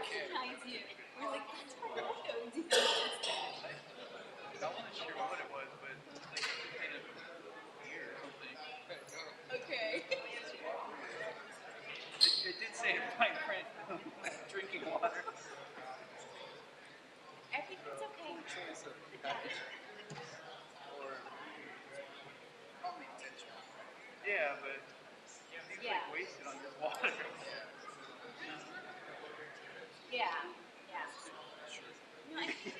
recognize you. We're like, that's Fernando. I wasn't sure what it was, but like some kind of beer or something. Okay. It did say in fine print, drinking water. Everything's okay. Choice of package or unintentional. Yeah, but seems Yeah. like wasted on just water. Yeah. Yeah. No, I think it's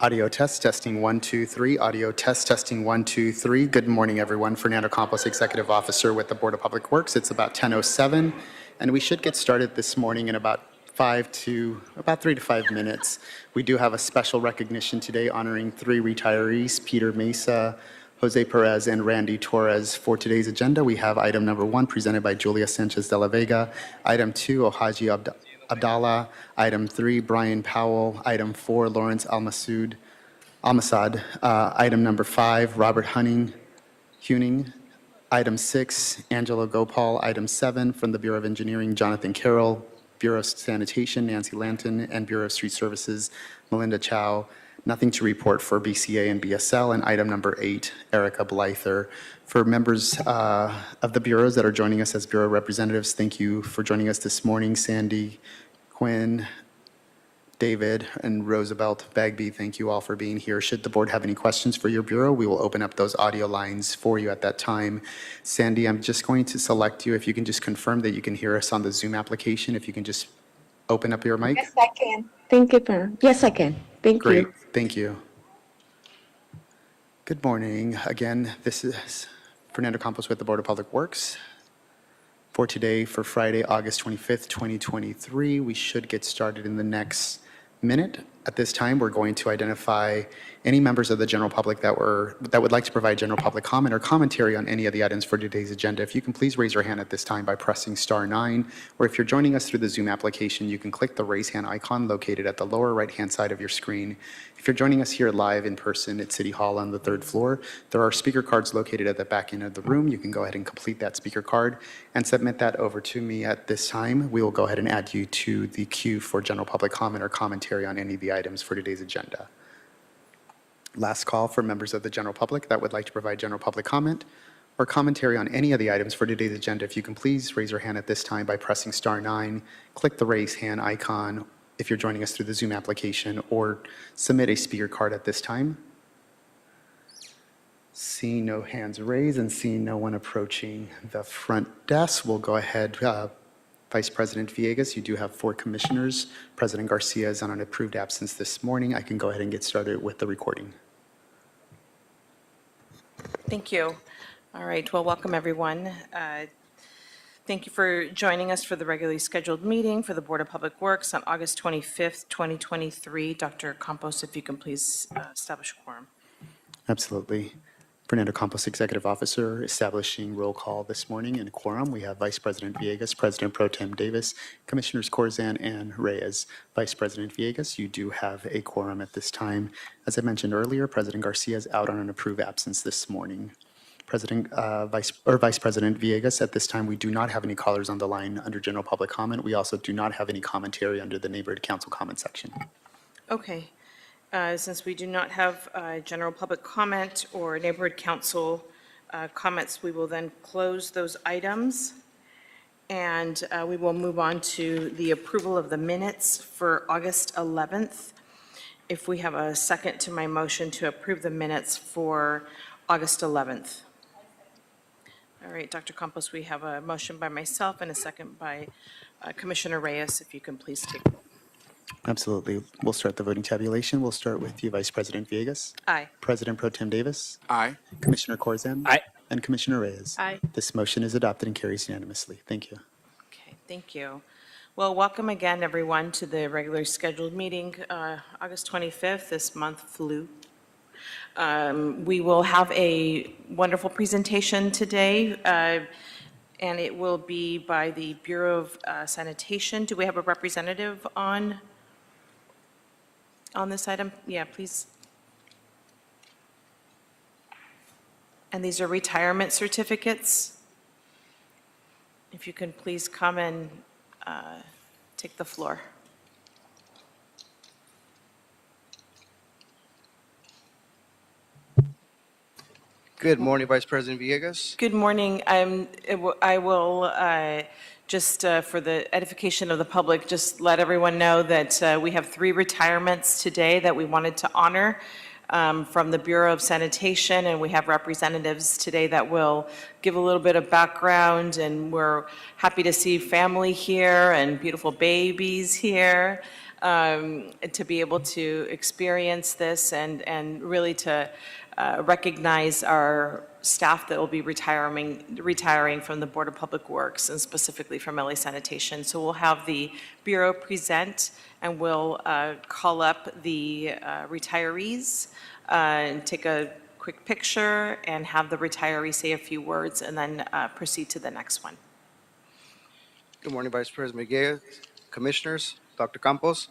Audio test, testing 1, 2, 3. Audio test, testing 1, 2, 3. Good morning, everyone. Fernando Campos, Executive Officer with the Board of Public Works. It's about 10:07, and we should get started this morning in about 3 to 5 minutes. We do have a special recognition today honoring 3 retirees, Peter Mesa, Jose Perez, and Randy Torres. For today's agenda, we have item number 1 presented by Julia Sanchez de la Vega, item 2, Ohaji Abdallah, item 3, Brian Powell, item 4, Lawrence Almasad, item number 5, Robert Huning, item 6, Angelo Gopal, item 7, from the Bureau of Engineering, Jonathan Carroll, Bureau of Sanitation, Nancy Lanton, and Bureau of Street Services, Melinda Chow. Nothing to report for BCA and BSL. And item number 8, Erica Blyther. For members of the bureaus that are joining us as bureau representatives, thank you for joining us this morning. Sandy, Quinn, David, and Roosevelt Bagby, thank you all for being here. Should the board have any questions for your bureau, we will open up those audio lines for you at that time. Sandy, I'm just going to select you. If you can just confirm that you can hear us on the Zoom application, if you can just open up your mic. Yes, I can. Thank you, Pam. Yes, I can. Thank Great, you. thank you. Good morning. Again, this is Fernando Campos with the Board of Public Works. For today, for Friday, August 25th, 2023, we should get started in the next minute. At this time, we're going to identify any members of the general public that would like to provide general public comment or commentary on any of the items for today's agenda. If you can please raise your hand at this time by pressing *9, or if you're joining us through the Zoom application, you can click the raise hand icon located at the lower right-hand side of your screen. If you're joining us here live in person at City Hall on the 3rd floor, there are speaker cards located at the back end of the room. You can go ahead and complete that speaker card and submit that over to me at this time. We will go ahead and add you to the queue for general public comment or commentary on any of the items for today's agenda. Last call for members of the general public that would like to provide general public comment or commentary on any of the items for today's agenda. If you can please raise your hand at this time by pressing *9, click the raise hand icon if you're joining us through the Zoom application, or submit a speaker card at this time. Seeing no hands raised and seeing no one approaching the front desk, we'll go ahead. Vice President Villegas, you do have 4 commissioners. President Garcia is on an approved absence this morning. I can go ahead and get started with the recording. Thank you. All right, well, welcome everyone. Thank you for joining us for the regularly scheduled meeting for the Board of Public Works on August 25th, 2023. Dr. Campos, if you can please establish a quorum. Absolutely. Fernando Campos, Executive Officer, establishing roll call this morning in quorum. We have Vice President Villegas, President Pro Tem Davis, Commissioners Corzan and Reyes. Vice President Villegas, you do have a quorum at this time. As I mentioned earlier, President Garcia is out on an approved absence this morning. Vice President Villegas, at this time, we do not have any callers on the line under general public comment. We also do not have any commentary under the neighborhood council comment section. Okay. Since we do not have general public comment or neighborhood council comments, we will then close those items. And we will move on to the approval of the minutes for August 11th. If we have a second to my motion to approve the minutes for August 11th. All right, Dr. Campos, we have a motion by myself and a second by Commissioner Reyes. If you can please take. Absolutely. We'll start the voting tabulation. We'll start with you, Vice President Villegas. Aye. President Pro Tem Davis. Aye. Commissioner Corzan. Aye. And Commissioner Reyes. Aye. This motion is adopted and carries unanimously. Thank you. Okay, thank you. Well, welcome again, everyone, to the regularly scheduled meeting, August 25th. This month flew. We will have a wonderful presentation today, and it will be by the Bureau of Sanitation. Do we have a representative on this item? Yeah, please. And these are retirement certificates. If you can please come and take the floor. Good morning, Vice President Villegas. Good morning. I will, just for the edification of the public, just let everyone know that we have 3 retirements today that we wanted to honor from the Bureau of Sanitation, and we have representatives today that will give a little bit of background, and we're happy to see family here and beautiful babies here. to be able to experience this and really to recognize our staff that will be retiring from the Board of Public Works and specifically from LA Sanitation. So we'll have the Bureau present and we'll call up the retirees and take a quick picture and have the retiree say a few words and then proceed to the next one. Good morning, Vice President Villegas, Commissioners, Dr. Campos.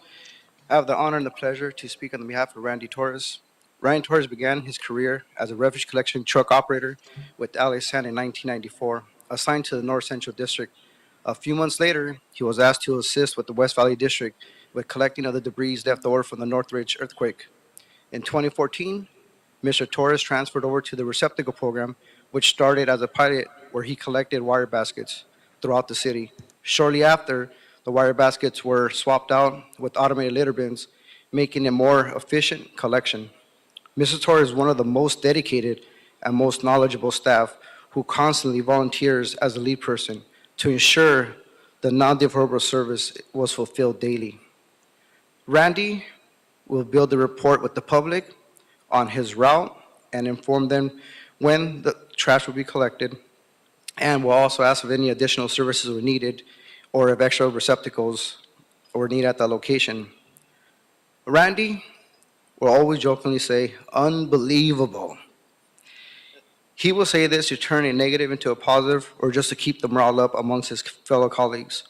I have the honor and the pleasure to speak on behalf of Randy Torres. Randy Torres began his career as a refuse collection truck operator with LA San in 1994, assigned to the North Central District. A few months later, he was asked to assist with the West Valley District with collecting of the debris left over from the Northridge earthquake. In 2014, Mr. Torres transferred over to the receptacle program, which started as a pilot where he collected wire baskets throughout the city. Shortly after, the wire baskets were swapped out with automated litter bins, making a more efficient collection. Mr. Torres is one of the most dedicated and most knowledgeable staff who constantly volunteers as a lead person to ensure the non-deferrable service was fulfilled daily. Randy will build a report with the public on his route and inform them when the trash will be collected, and will also ask if any additional services were needed or if extra receptacles were needed at the location. Randy will always jokingly say, "Unbelievable." He will say this to turn a negative into a positive or just to keep the morale up amongst his fellow colleagues.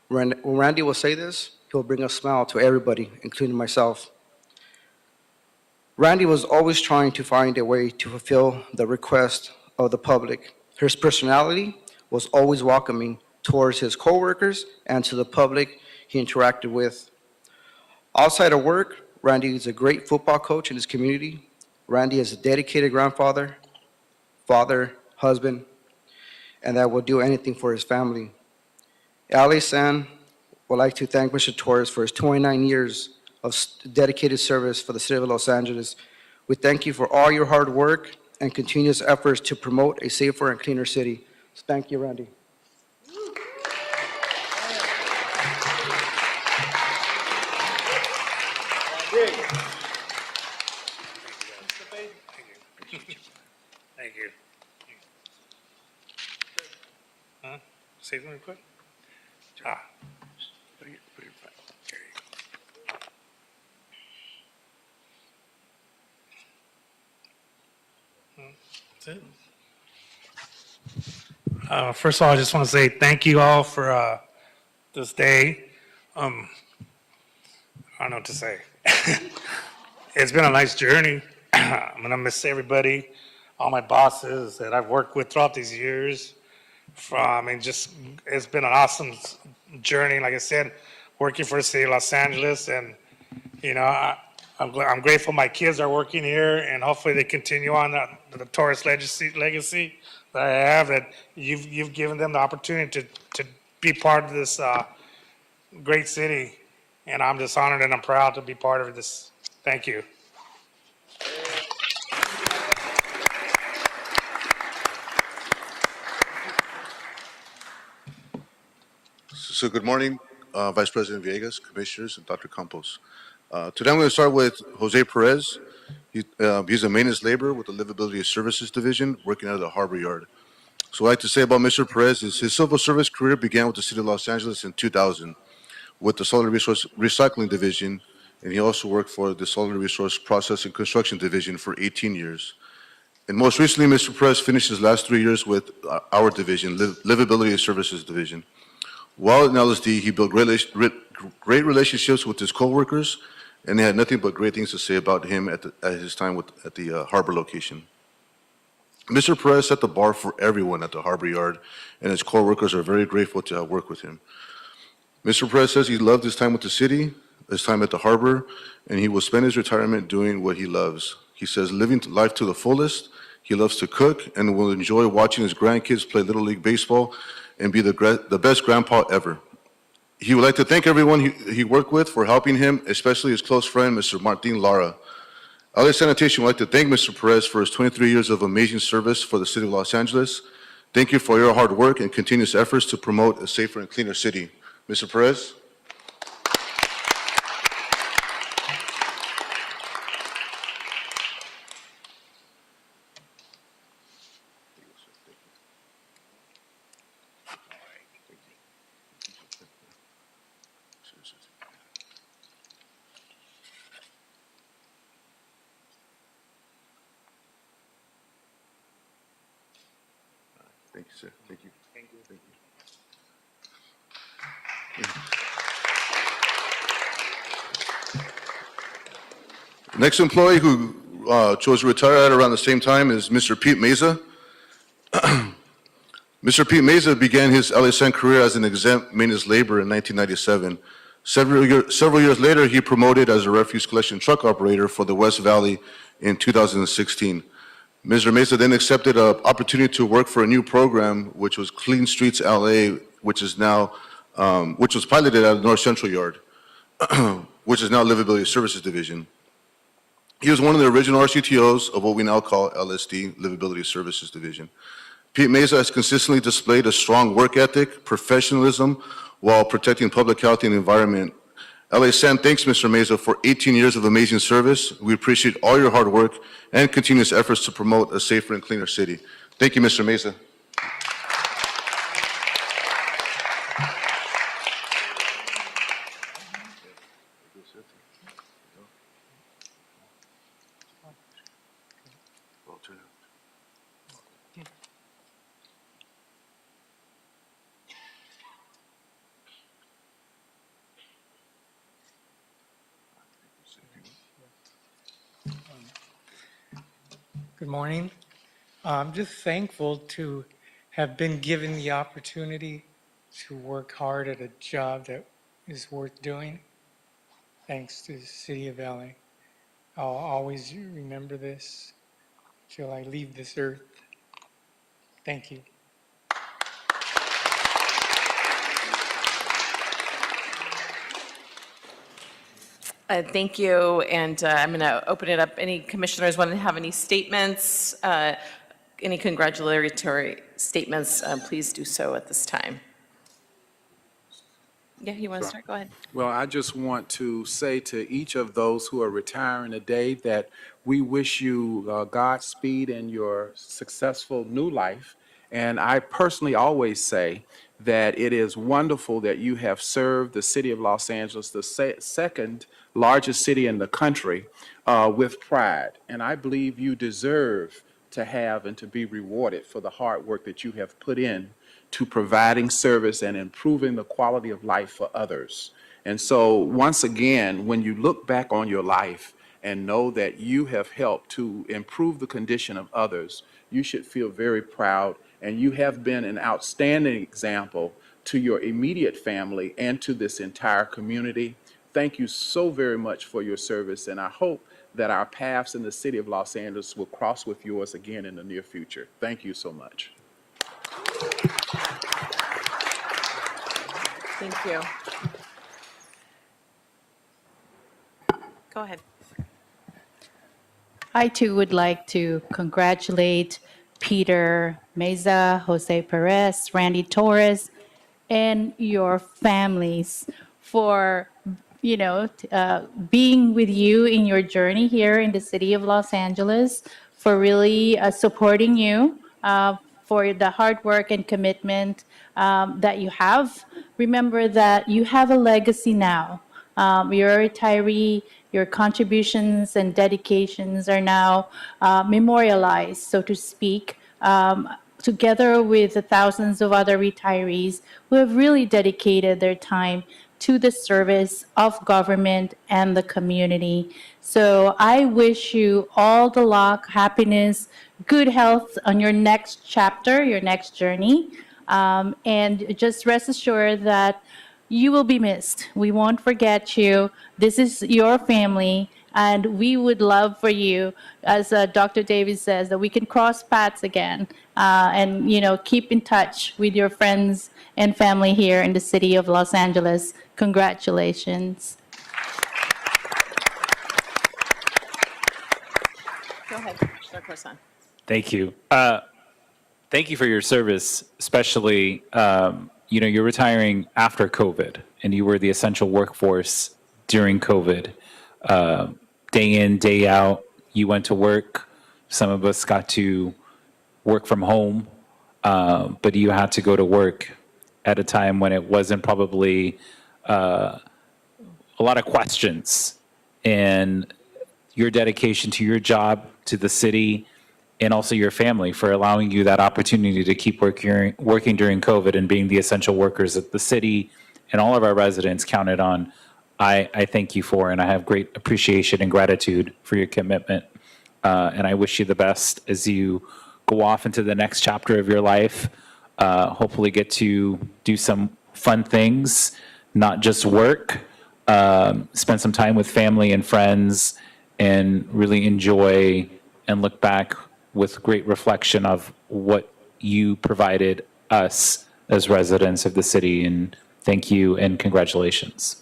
When Randy will say this, he'll bring a smile to everybody, including myself. Randy was always trying to find a way to fulfill the request of the public. His personality was always welcoming towards his coworkers and to the public he interacted with. Outside of work, Randy is a great football coach in his community. Randy is a dedicated grandfather, father, husband, and that will do anything for his family. LA San would like to thank Mr. Torres for his 29 years of dedicated service for the city of Los Angeles. We thank you for all your hard work and continuous efforts to promote a safer and cleaner city. So thank you, Randy. Thank you. Huh? Say something quick? Ah. Put your back. There you go. That's it. First of all, I just want to say thank you all for this day. I don't know what to say. It's been a nice journey. I'm going to miss everybody, all my bosses that I've worked with throughout these years. It's been an awesome journey. Like I said, working for the city of Los Angeles, and I'm grateful my kids are working here, and hopefully they continue on the Torres legacy that I have. That you've given them the opportunity to be part of this great city, and I'm just honored and I'm proud to be part of this. Thank you. So good morning, Vice President Villegas, Commissioners, and Dr. Campos. Today I'm going to start with Jose Perez. He's a maintenance laborer with the Livability Services Division working out of the Harbor Yard. So what I'd like to say about Mr. Perez is his civil service career began with the City of Los Angeles in 2000 with the Solid Resource Recycling Division, and he also worked for the Solid Resource Processing Construction Division for 18 years. And most recently, Mr. Perez finished his last 3 years with our division, Livability Services Division. While in LSD, he built great relationships with his coworkers, and they had nothing but great things to say about him at his time at the Harbor location. Mr. Perez set the bar for everyone at the Harbor Yard, and his coworkers are very grateful to work with him. Mr. Perez says he loved his time with the city, his time at the Harbor, and he will spend his retirement doing what he loves. He says living life to the fullest. He loves to cook and will enjoy watching his grandkids play Little League Baseball and be the best grandpa ever. He would like to thank everyone he worked with for helping him, especially his close friend, Mr. Martin Lara. LA Sanitation would like to thank Mr. Perez for his 23 years of amazing service for the City of Los Angeles. Thank you for your hard work and continuous efforts to promote a safer and cleaner city. Mr. Perez. Thank you, sir. Thank you. Thank you. Next employee who chose to retire at around the same time is Mr. Pete Meza. Mr. Pete Meza began his LSN career as an exempt maintenance laborer in 1997. Several years later, he promoted as a refuse collection truck operator for the West Valley in 2016. Mr. Meza then accepted an opportunity to work for a new program, which was Clean Streets LA, which was piloted at the North Central Yard, which is now Livability Services Division. He was one of the original RCTOs of what we now call LSD, Livability Services Division. Pete Meza has consistently displayed a strong work ethic, professionalism, while protecting public health and the environment. LASAN thanks Mr. Meza for 18 years of amazing service. We appreciate all your hard work and continuous efforts to promote a safer and cleaner city. Thank you, Mr. Meza. Good morning. I'm just thankful to have been given the opportunity to work hard at a job that is worth doing. Thanks to the City of LA. I'll always remember this till I leave this earth. Thank you. Thank you, and I'm going to open it up. Any commissioners want to have any statements, any congratulatory statements, please do so at this time. Yeah, you want to start? Go ahead. Well, I just want to say to each of those who are retiring today that we wish you Godspeed in your successful new life. And I personally always say that it is wonderful that you have served the city of Los Angeles, the second largest city in the country, with pride. And I believe you deserve to have and to be rewarded for the hard work that you have put in to providing service and improving the quality of life for others. And so once again, when you look back on your life and know that you have helped to improve the condition of others, you should feel very proud, and you have been an outstanding example to your immediate family and to this entire community. Thank you so very much for your service, and I hope that our paths in the city of Los Angeles will cross with yours again in the near future. Thank you so much. Thank you. Go ahead. I too would like to congratulate Peter Meza, Jose Perez, Randy Torres, and your families for, being with you in your journey here in the city of Los Angeles, for really supporting you, for the hard work and commitment that you have. Remember that you have a legacy now. You're a retiree. Your contributions and dedications are now memorialized, so to speak, together with the thousands of other retirees who have really dedicated their time to the service of government and the community. So I wish you all the luck, happiness, good health on your next chapter, your next journey. And just rest assured that you will be missed. We won't forget you. This is your family, and we would love for you, as Dr. Davis says, that we can cross paths again and, keep in touch with your friends and family here in the city of Los Angeles. Congratulations. Go ahead, Commissioner Corson. Thank you. Thank you for your service, especially, you're retiring after COVID, and you were the essential workforce during COVID. Day in, day out, you went to work. Some of us got to work from home, but you had to go to work at a time when it wasn't probably a lot of questions. And your dedication to your job, to the city, and also your family for allowing you that opportunity to keep working during COVID and being the essential workers that the city and all of our residents counted on. I thank you for, and I have great appreciation and gratitude for your commitment. And I wish you the best as you go off into the next chapter of your life. Hopefully get to do some fun things, not just work, spend some time with family and friends, and really enjoy and look back with great reflection of what you provided us as residents of the city. And thank you and congratulations.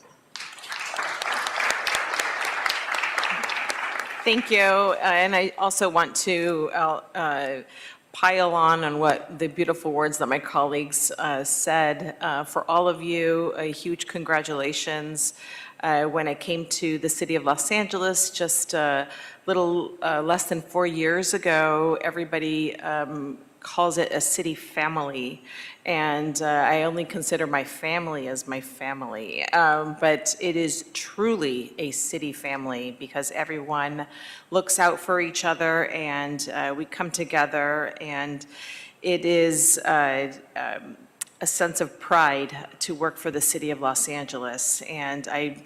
Thank you. And I also want to pile on what the beautiful words that my colleagues said. For all of you, a huge congratulations. When I came to the city of Los Angeles just a little less than 4 years ago, everybody calls it a city family. And I only consider my family as my family. But it is truly a city family because everyone looks out for each other and we come together, and it is a sense of pride to work for the city of Los Angeles. And I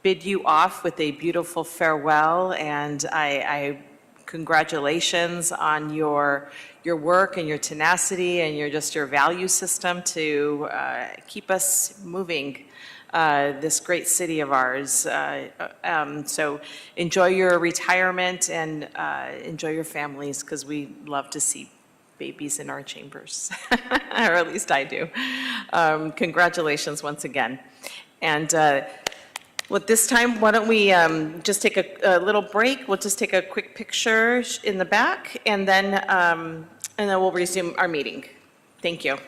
bid you off with a beautiful farewell, and I congratulations on your work and your tenacity and your value system to keep us moving this great city of ours. So enjoy your retirement and enjoy your families, because we love to see babies in our chambers, or at least I do. Congratulations once again. And well, this time, why don't we just take a little break? We'll just take a quick picture in the back, and then we'll resume our meeting. Thank you.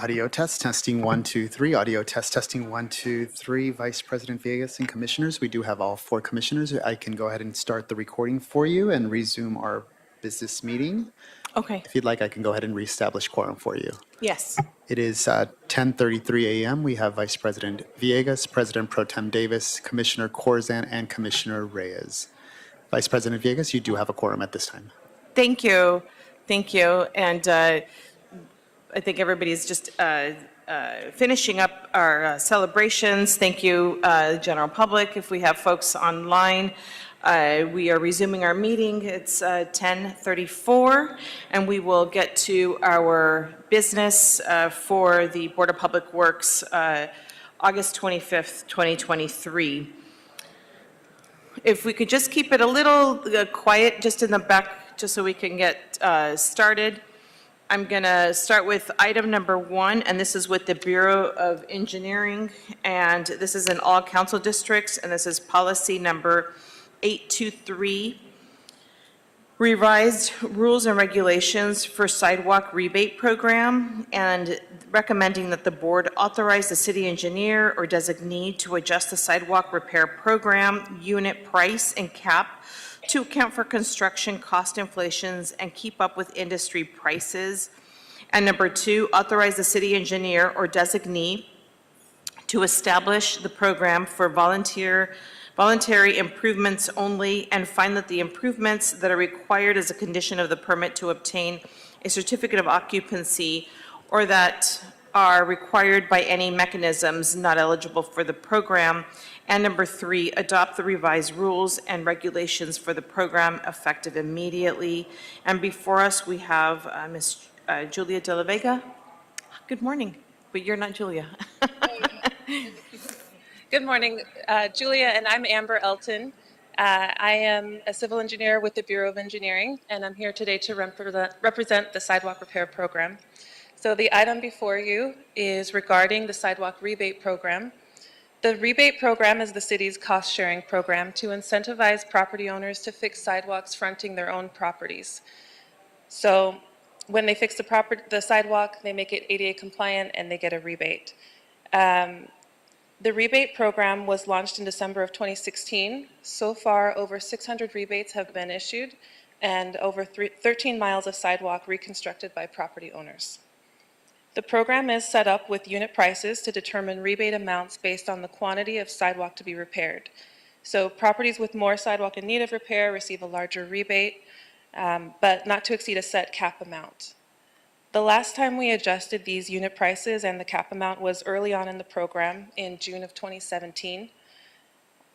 Audio test, testing 1, 2, 3. Audio test, testing 1, 2, 3. Vice President Villegas and commissioners, we do have all 4 commissioners. I can go ahead and start the recording for you and resume our business meeting. Okay, If you'd like, I can go ahead and reestablish quorum for you. yes. It is 10:33 a.m. We have Vice President Villegas, President Pro Tem Davis, Commissioner Corzan, and Commissioner Reyes. Vice President Villegas, you do have a quorum at this time. Thank you. Thank you. And I think everybody's just finishing up our celebrations. Thank you, general public. If we have folks online, we are resuming our meeting. It's 10:34, and we will get to our business for the Board of Public Works, August 25th, 2023. If we could just keep it a little quiet just in the back, just so we can get started. I'm going to start with item number 1, and this is with the Bureau of Engineering, and this is in all council districts, and this is policy number 823, revised rules and regulations for sidewalk rebate program, and recommending that the board authorize the city engineer or designee to adjust the sidewalk repair program unit price and cap to account for construction cost inflations and keep up with industry prices. And number 2, authorize the city engineer or designee to establish the program for voluntary improvements only, and find that the improvements that are required as a condition of the permit to obtain a certificate of occupancy or that are required by any mechanisms not eligible for the program. And number 3, adopt the revised rules and regulations for the program effective immediately. And before us, we have Ms. Julia De La Vega. Good morning, but you're not Julia. Good morning, Julia, and I'm Amber Elton. I am a civil engineer with the Bureau of Engineering, and I'm here today to represent the sidewalk repair program. So the item before you is regarding the sidewalk rebate program. The rebate program is the city's cost-sharing program to incentivize property owners to fix sidewalks fronting their own properties. So when they fix the sidewalk, they make it ADA compliant and they get a rebate. The rebate program was launched in December of 2016. So far, over 600 rebates have been issued and over 13 miles of sidewalk reconstructed by property owners. The program is set up with unit prices to determine rebate amounts based on the quantity of sidewalk to be repaired. So properties with more sidewalk in need of repair receive a larger rebate, but not to exceed a set cap amount. The last time we adjusted these unit prices and the cap amount was early on in the program in June of 2017.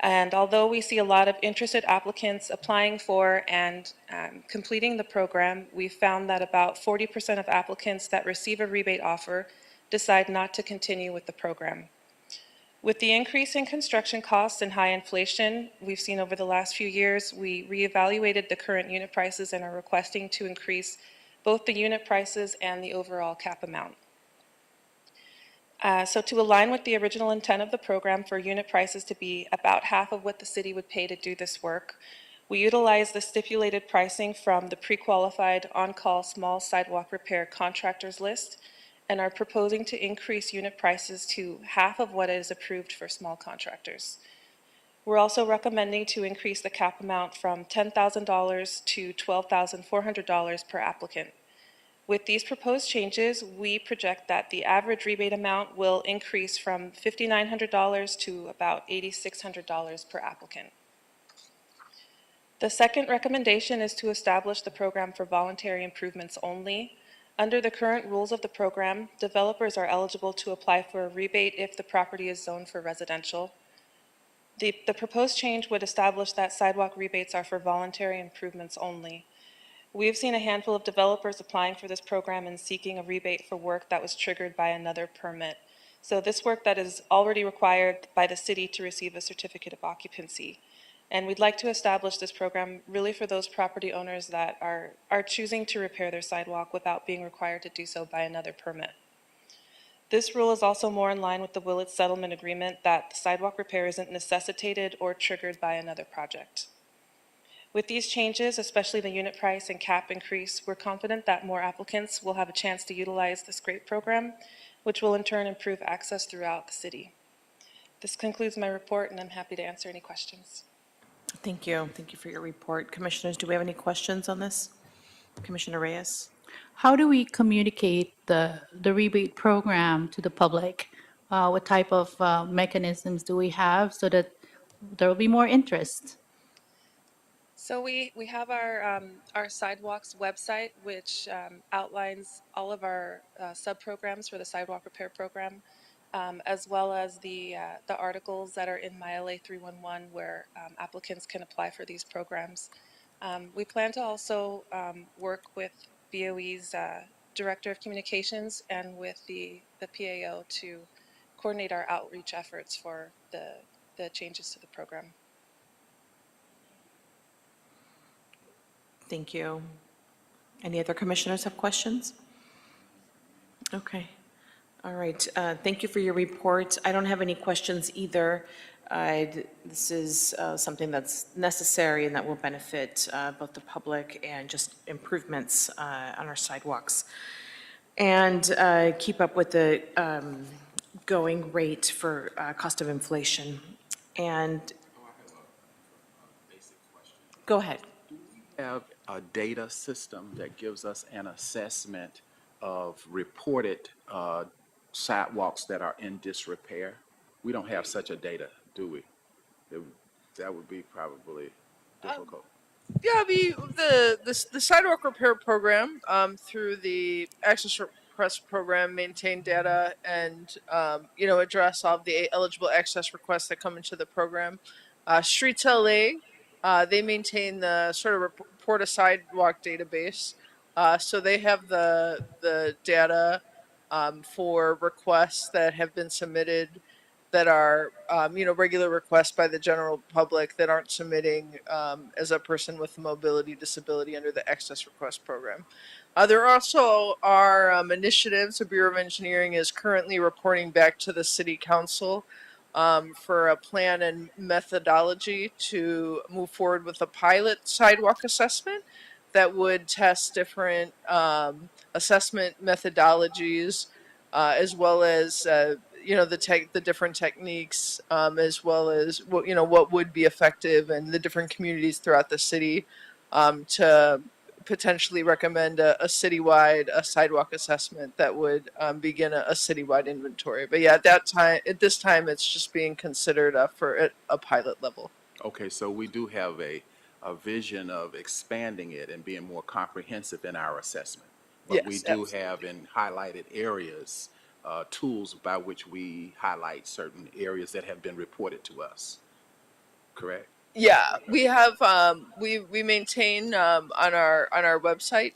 And although we see a lot of interested applicants applying for and completing the program, we found that about 40% of applicants that receive a rebate offer decide not to continue with the program. With the increase in construction costs and high inflation we've seen over the last few years, we reevaluated the current unit prices and are requesting to increase both the unit prices and the overall cap amount. So to align with the original intent of the program for unit prices to be about half of what the city would pay to do this work, we utilize the stipulated pricing from the pre-qualified on-call small sidewalk repair contractors list and are proposing to increase unit prices to half of what is approved for small contractors. We're also recommending to increase the cap amount from $10,000 to $12,400 per applicant. With these proposed changes, we project that the average rebate amount will increase from $5,900 to about $8,600 per applicant. The second recommendation is to establish the program for voluntary improvements only. Under the current rules of the program, developers are eligible to apply for a rebate if the property is zoned for residential. The proposed change would establish that sidewalk rebates are for voluntary improvements only. We've seen a handful of developers applying for this program and seeking a rebate for work that was triggered by another permit. So this work that is already required by the city to receive a certificate of occupancy. And we'd like to establish this program really for those property owners that are choosing to repair their sidewalk without being required to do so by another permit. This rule is also more in line with the Willits Settlement Agreement that the sidewalk repair isn't necessitated or triggered by another project. With these changes, especially the unit price and cap increase, we're confident that more applicants will have a chance to utilize this great program, which will in turn improve access throughout the city. This concludes my report, and I'm happy to answer any questions. Thank you. Thank you for your report. Commissioners, do we have any questions on this? Commissioner Reyes? How do we communicate the rebate program to the public? What type of mechanisms do we have so that there will be more interest? So we have our sidewalks website, which outlines all of our sub-programs for the sidewalk repair program, as well as the articles that are in MyLA 311 where applicants can apply for these programs. We plan to also work with BOE's Director of Communications and with the PAO to coordinate our outreach efforts for the changes to the program. Thank you. Any other commissioners have questions? Okay. All right. Thank you for your report. I don't have any questions either. This is something that's necessary and that will benefit both the public and just improvements on our sidewalks. And keep up with the going rate for cost of inflation. And go ahead. Have a data system that gives us an assessment of reported sidewalks that are in disrepair? We don't have such a data, do we? That would be probably difficult. Yeah, the sidewalk repair program through the access request program maintain data and address all of the eligible access requests that come into the program. Streets LA, they maintain the sort of report a sidewalk database, so they have the data for requests that have been submitted that are regular requests by the general public that aren't submitting as a person with a mobility disability under the access request program. There also are initiatives. The Bureau of Engineering is currently reporting back to the City Council for a plan and methodology to move forward with a pilot sidewalk assessment that would test different assessment methodologies as well as the different techniques, as well as what would be effective in the different communities throughout the city, to potentially recommend a citywide sidewalk assessment that would begin a citywide inventory. But yeah, at this time, it's just being considered for a pilot level. Okay, so we do have a vision of expanding it and being more comprehensive in our assessment. But Yes, we do absolutely. have in highlighted areas tools by which we highlight certain areas that have been reported to us. Correct? Yeah, we have we maintain on our website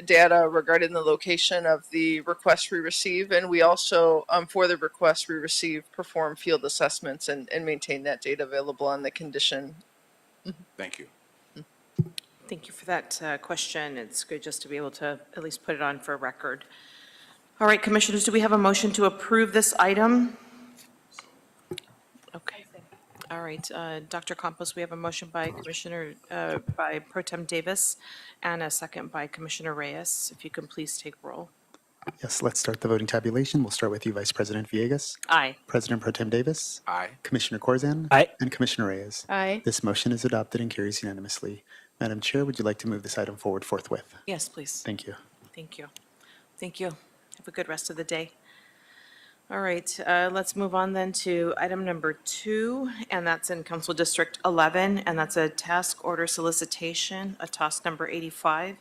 data regarding the location of the requests we receive, and we also for the requests we receive perform field assessments and maintain that data available on the condition. Thank you. Thank you for that question. It's good just to be able to at least put it on for record. All right, commissioners, do we have a motion to approve this item? Okay. All right, Dr. Campos, we have a motion by by Pro Tem Davis and a second by Commissioner Reyes. If you can please take roll. Yes, let's start the voting tabulation. We'll start with you, Vice President Villegas. Aye. President Pro Tem Davis. Aye. Commissioner Corzan. Aye. And Commissioner Reyes. Aye. This motion is adopted and carries unanimously. Madam Chair, would you like to move this item forward forthwith? Yes, please. Thank you. Thank you. Thank you. Have a good rest of the day. All right, let's move on then to item number 2, and that's in Council District 11, and that's a task order solicitation, a task number 85,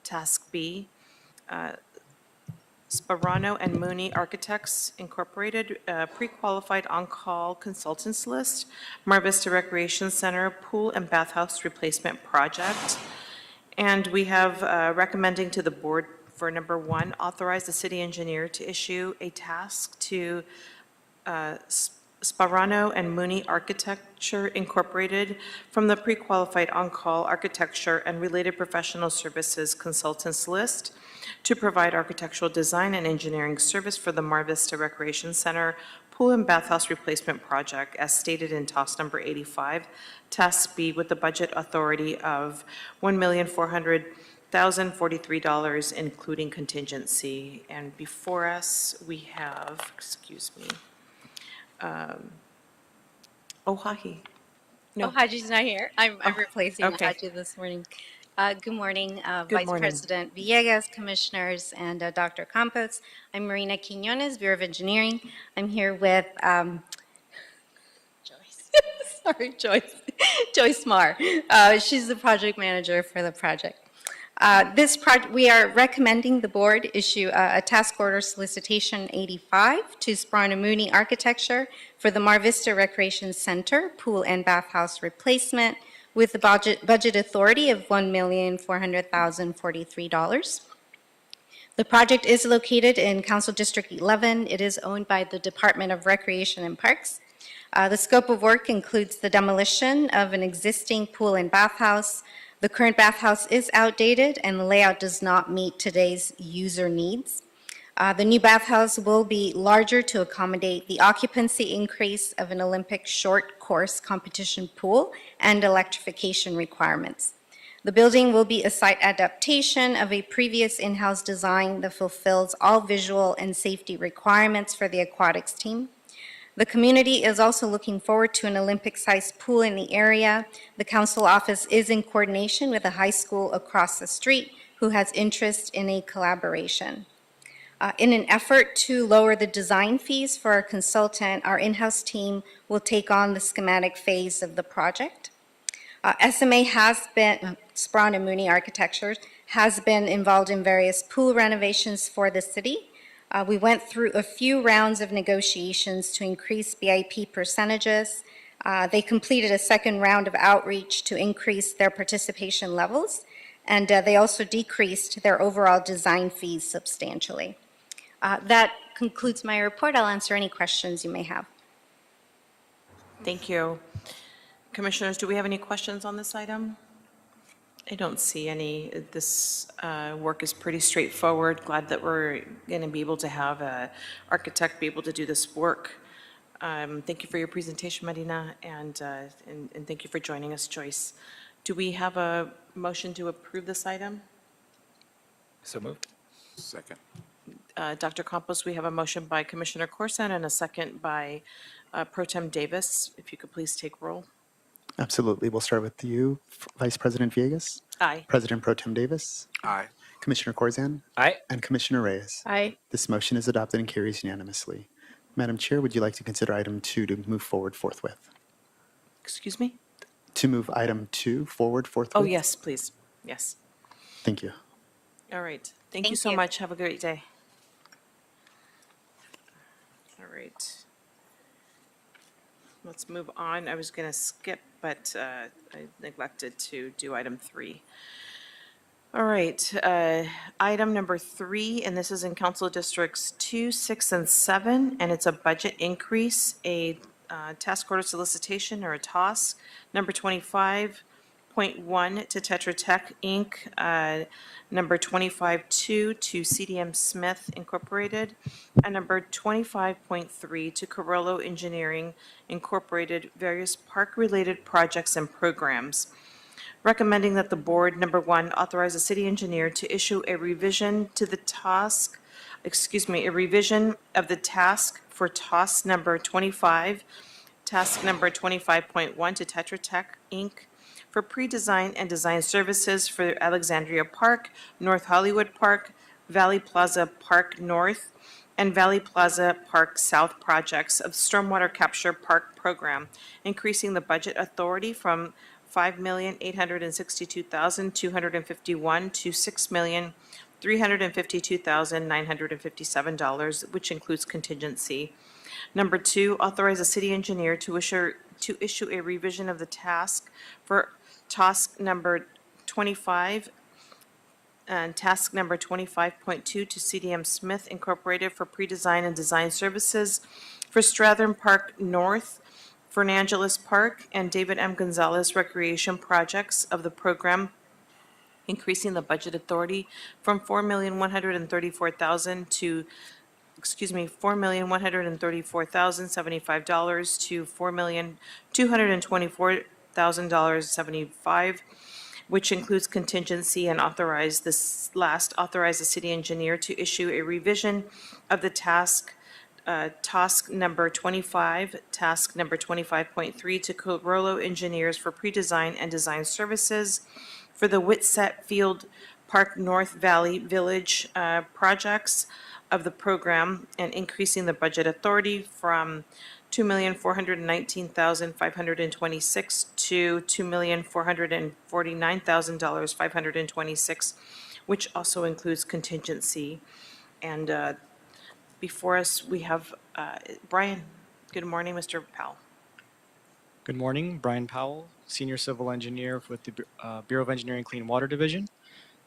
Task B. Sparano and Mooney Architects Incorporated, pre-qualified on-call consultants list, Mar Vista Recreation Center Pool and Bathhouse Replacement Project. And we have recommending to the board for number 1, authorize the city engineer to issue a task to Sparano and Mooney Architecture Incorporated from the pre-qualified on-call architecture and related professional services consultants list to provide architectural design and engineering service for the Mar Vista Recreation Center Pool and Bathhouse Replacement Project as stated in task number 85, Task B, with the budget authority of $1,400,043, including contingency. And before us, we have, excuse me, Ohaji. No. Oh, Haji's not here. I'm replacing okay. Haji this morning. Good morning, Good Vice morning. President Villegas, Commissioners, and Dr. Campos. I'm Marina Quinones, Bureau of Engineering. I'm here with Joyce. Sorry, Joyce. Joyce Marr. She's the project manager for the project. We are recommending the board issue a task order solicitation 85 to Sparna Mooney Architecture for the Mar Vista Recreation Center pool and bathhouse replacement with the budget authority of $1,400,043. The project is located in Council District 11. It is owned by the Department of Recreation and Parks. The scope of work includes the demolition of an existing pool and bathhouse. The current bathhouse is outdated and the layout does not meet today's user needs. The new bathhouse will be larger to accommodate the occupancy increase of an Olympic short course competition pool and electrification requirements. The building will be a site adaptation of a previous in-house design that fulfills all visual and safety requirements for the aquatics team. The community is also looking forward to an Olympic-sized pool in the area. The council office is in coordination with a high school across the street who has interest in a collaboration. In an effort to lower the design fees for our consultant, our in-house team will take on the schematic phase of the project. SMA has been, Sparna Mooney Architecture, has been involved in various pool renovations for the city. We went through a few rounds of negotiations to increase BIP percentages. They completed a second round of outreach to increase their participation levels, and they also decreased their overall design fees substantially. That concludes my report. I'll answer any questions you may have. Thank you. Commissioners, do we have any questions on this item? I don't see any. This work is pretty straightforward. Glad that we're going to be able to have an architect be able to do this work. Thank you for your presentation, Marina, and thank you for joining us, Joyce. Do we have a motion to approve this item? So moved. Second. Dr. Campos, we have a motion by Commissioner Corson and a second by Pro Tem Davis. If you could please take roll. Absolutely. We'll start with you, Vice President Villegas. Aye. President Pro Tem Davis. Aye. Commissioner Corzan. Aye. And Commissioner Reyes. Aye. This motion is adopted and carries unanimously. Madam Chair, would you like to consider item 2 to move forward forthwith? Excuse me? To move item 2 forward forthwith? Oh, yes, please. Yes. Thank you. All right. Thank you Thank so you. much. Have a great day. All right. Let's move on. I was going to skip, but I neglected to do item 3. All right. Item number 3, and this is in Council Districts 2, 6, and 7, and it's a budget increase, a task order solicitation, or a TOS, number 25.1 to Tetra Tech, Inc., number 25.2 to CDM Smith Incorporated, and number 25.3 to Carollo Engineering Incorporated, various park-related projects and programs. Recommending that the board, number 1, authorize the city engineer to issue a revision to the task, a revision of the task for TOS number 25, task number 25.1 to Tetra Tech, Inc., for pre-design and design services for Alexandria Park, North Hollywood Park, Valley Plaza Park North, and Valley Plaza Park South projects of Stormwater Capture Park Program, increasing the budget authority from $5,862,251 to $6,352,957, which includes contingency. Number 2, authorize the city engineer to issue a revision of the task for task number 25 and task number 25.2 to CDM Smith Incorporated for pre-design and design services for Strathern Park North, Fernangeles Park, and David M. Gonzalez Recreation projects of the program, increasing the budget authority from $4,134,000 to $4,134,075 to $4,224,075, which includes contingency, and authorize the city engineer to issue a revision of the task number 25, task number 25.3 to Carollo Engineers for pre-design and design services for the Whitsett Field Park North Valley Village projects of the program and increasing the budget authority from $2,419,526 to $2,449,526, which also includes contingency. And before us, we have Brian. Good morning, Mr. Powell. Good morning, Brian Powell, Senior Civil Engineer with the Bureau of Engineering Clean Water Division.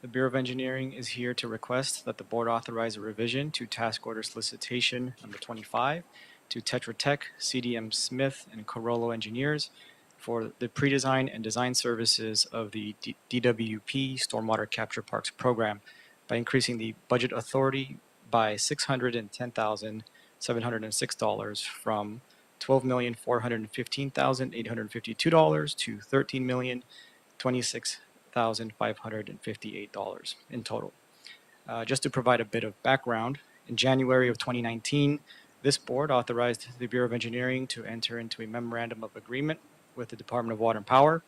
The Bureau of Engineering is here to request that the board authorize a revision to task order solicitation number 25 to Tetra Tech, CDM Smith, and Corollo Engineers for the pre-design and design services of the DWP Stormwater Capture Parks program by increasing the budget authority by $610,706 from $12,415,852 to $13,026,558 in total. Just to provide a bit of background, in January of 2019, this board authorized the Bureau of Engineering to enter into a memorandum of agreement with the Department of Water and Power,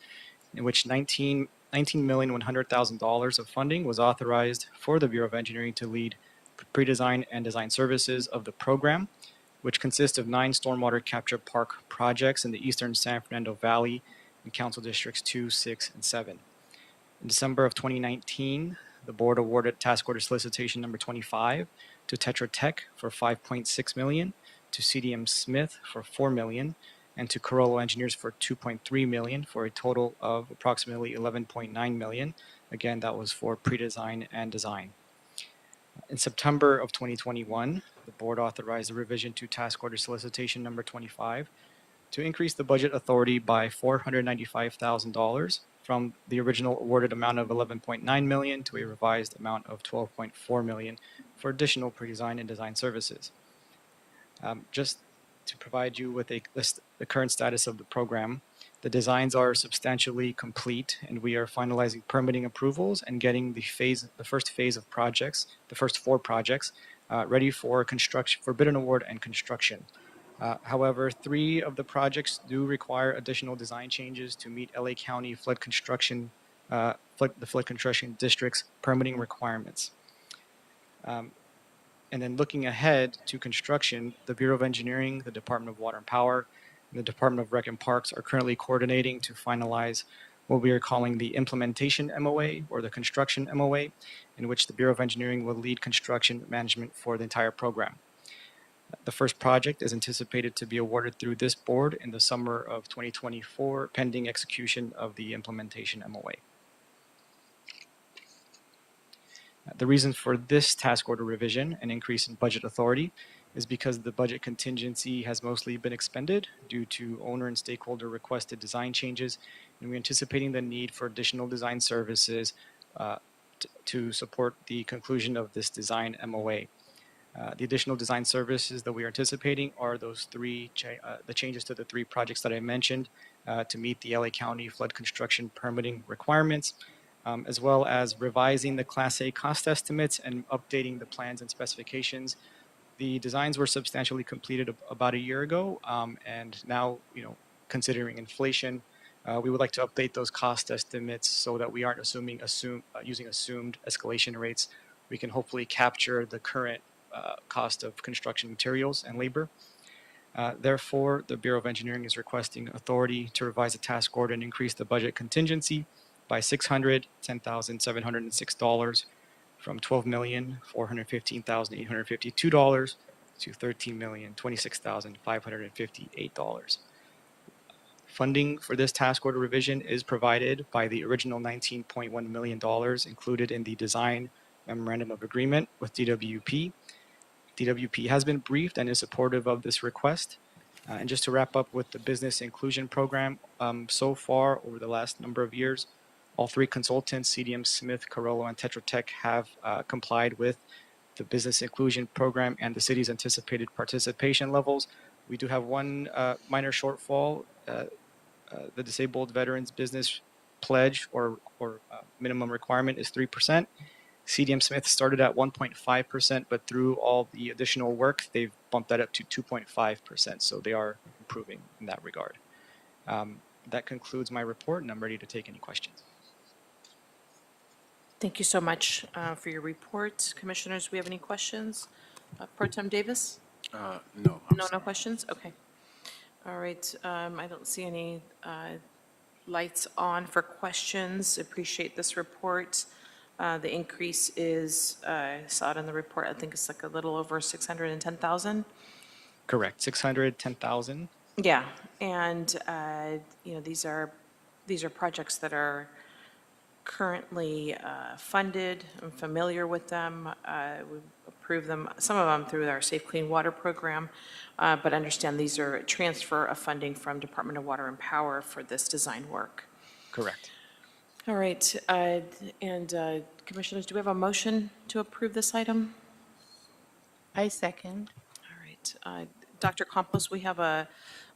in which $19,100,000 of funding was authorized for the Bureau of Engineering to lead pre-design and design services of the program, which consists of 9 stormwater capture park projects in the eastern San Fernando Valley in Council Districts 2, 6, and 7. In December of 2019, the board awarded task order solicitation number 25 to Tetra Tech for $5.6 million, to CDM Smith for $4 million, and to Corollo Engineers for $2.3 million, for a total of approximately $11.9 million. Again, that was for pre-design and design. In September of 2021, the board authorized a revision to task order solicitation number 25 to increase the budget authority by $495,000 from the original awarded amount of $11.9 million to a revised amount of $12.4 million for additional pre-design and design services. Just to provide you with the current status of the program, the designs are substantially complete, and we are finalizing permitting approvals and getting the first phase of projects, the first 4 projects, ready for construction, for bid and award and construction. However, 3 of the projects do require additional design changes to meet LA County flood construction, the flood construction district's permitting requirements. And then looking ahead to construction, the Bureau of Engineering, the Department of Water and Power, and the Department of Rec and Parks are currently coordinating to finalize what we are calling the implementation MOA, or the construction MOA, in which the Bureau of Engineering will lead construction management for the entire program. The first project is anticipated to be awarded through this board in the summer of 2024, pending execution of the implementation MOA. The reason for this task order revision and increase in budget authority is because the budget contingency has mostly been expended due to owner and stakeholder requested design changes, and we're anticipating the need for additional design services to support the conclusion of this design MOA. The additional design services that we are anticipating are those the changes to the 3 projects that I mentioned to meet the LA County flood construction permitting requirements, as well as revising the Class A cost estimates and updating the plans and specifications. The designs were substantially completed about a year ago, and now, considering inflation, we would like to update those cost estimates so that we aren't using assumed escalation rates. We can hopefully capture the current cost of construction materials and labor. Therefore, the Bureau of Engineering is requesting authority to revise the task order and increase the budget contingency by $610,706 from $12,415,852 to $13,026,558. Funding for this task order revision is provided by the original $19.1 million included in the design memorandum of agreement with DWP. DWP has been briefed and is supportive of this request. And just to wrap up with the business inclusion program, so far over the last number of years, all 3 consultants, CDM Smith, Corollo, and Tetra Tech, have complied with the business inclusion program and the city's anticipated participation levels. We do have one minor shortfall. The disabled veterans business pledge or minimum requirement is 3%. CDM Smith started at 1.5%, but through all the additional work, they've bumped that up to 2.5%. So they are improving in that regard. That concludes my report, and I'm ready to take any questions. Thank you so much for your report. Commissioners, do we have any questions? Pro Tem Davis? No, No questions? Okay. All right, I don't see any lights on for questions. Appreciate this report. The increase is, I saw it in the report, I think it's like a little over 610,000. Correct, 610,000. Yeah, and, these are projects that are currently funded. I'm familiar with them. We've approved them, some of them through our Safe Clean Water program, but understand these are a transfer of funding from Department of Water and Power for this design work. Correct. All right, and Commissioners, do we have a motion to approve this item? I second. All right, Dr. Campos, we have a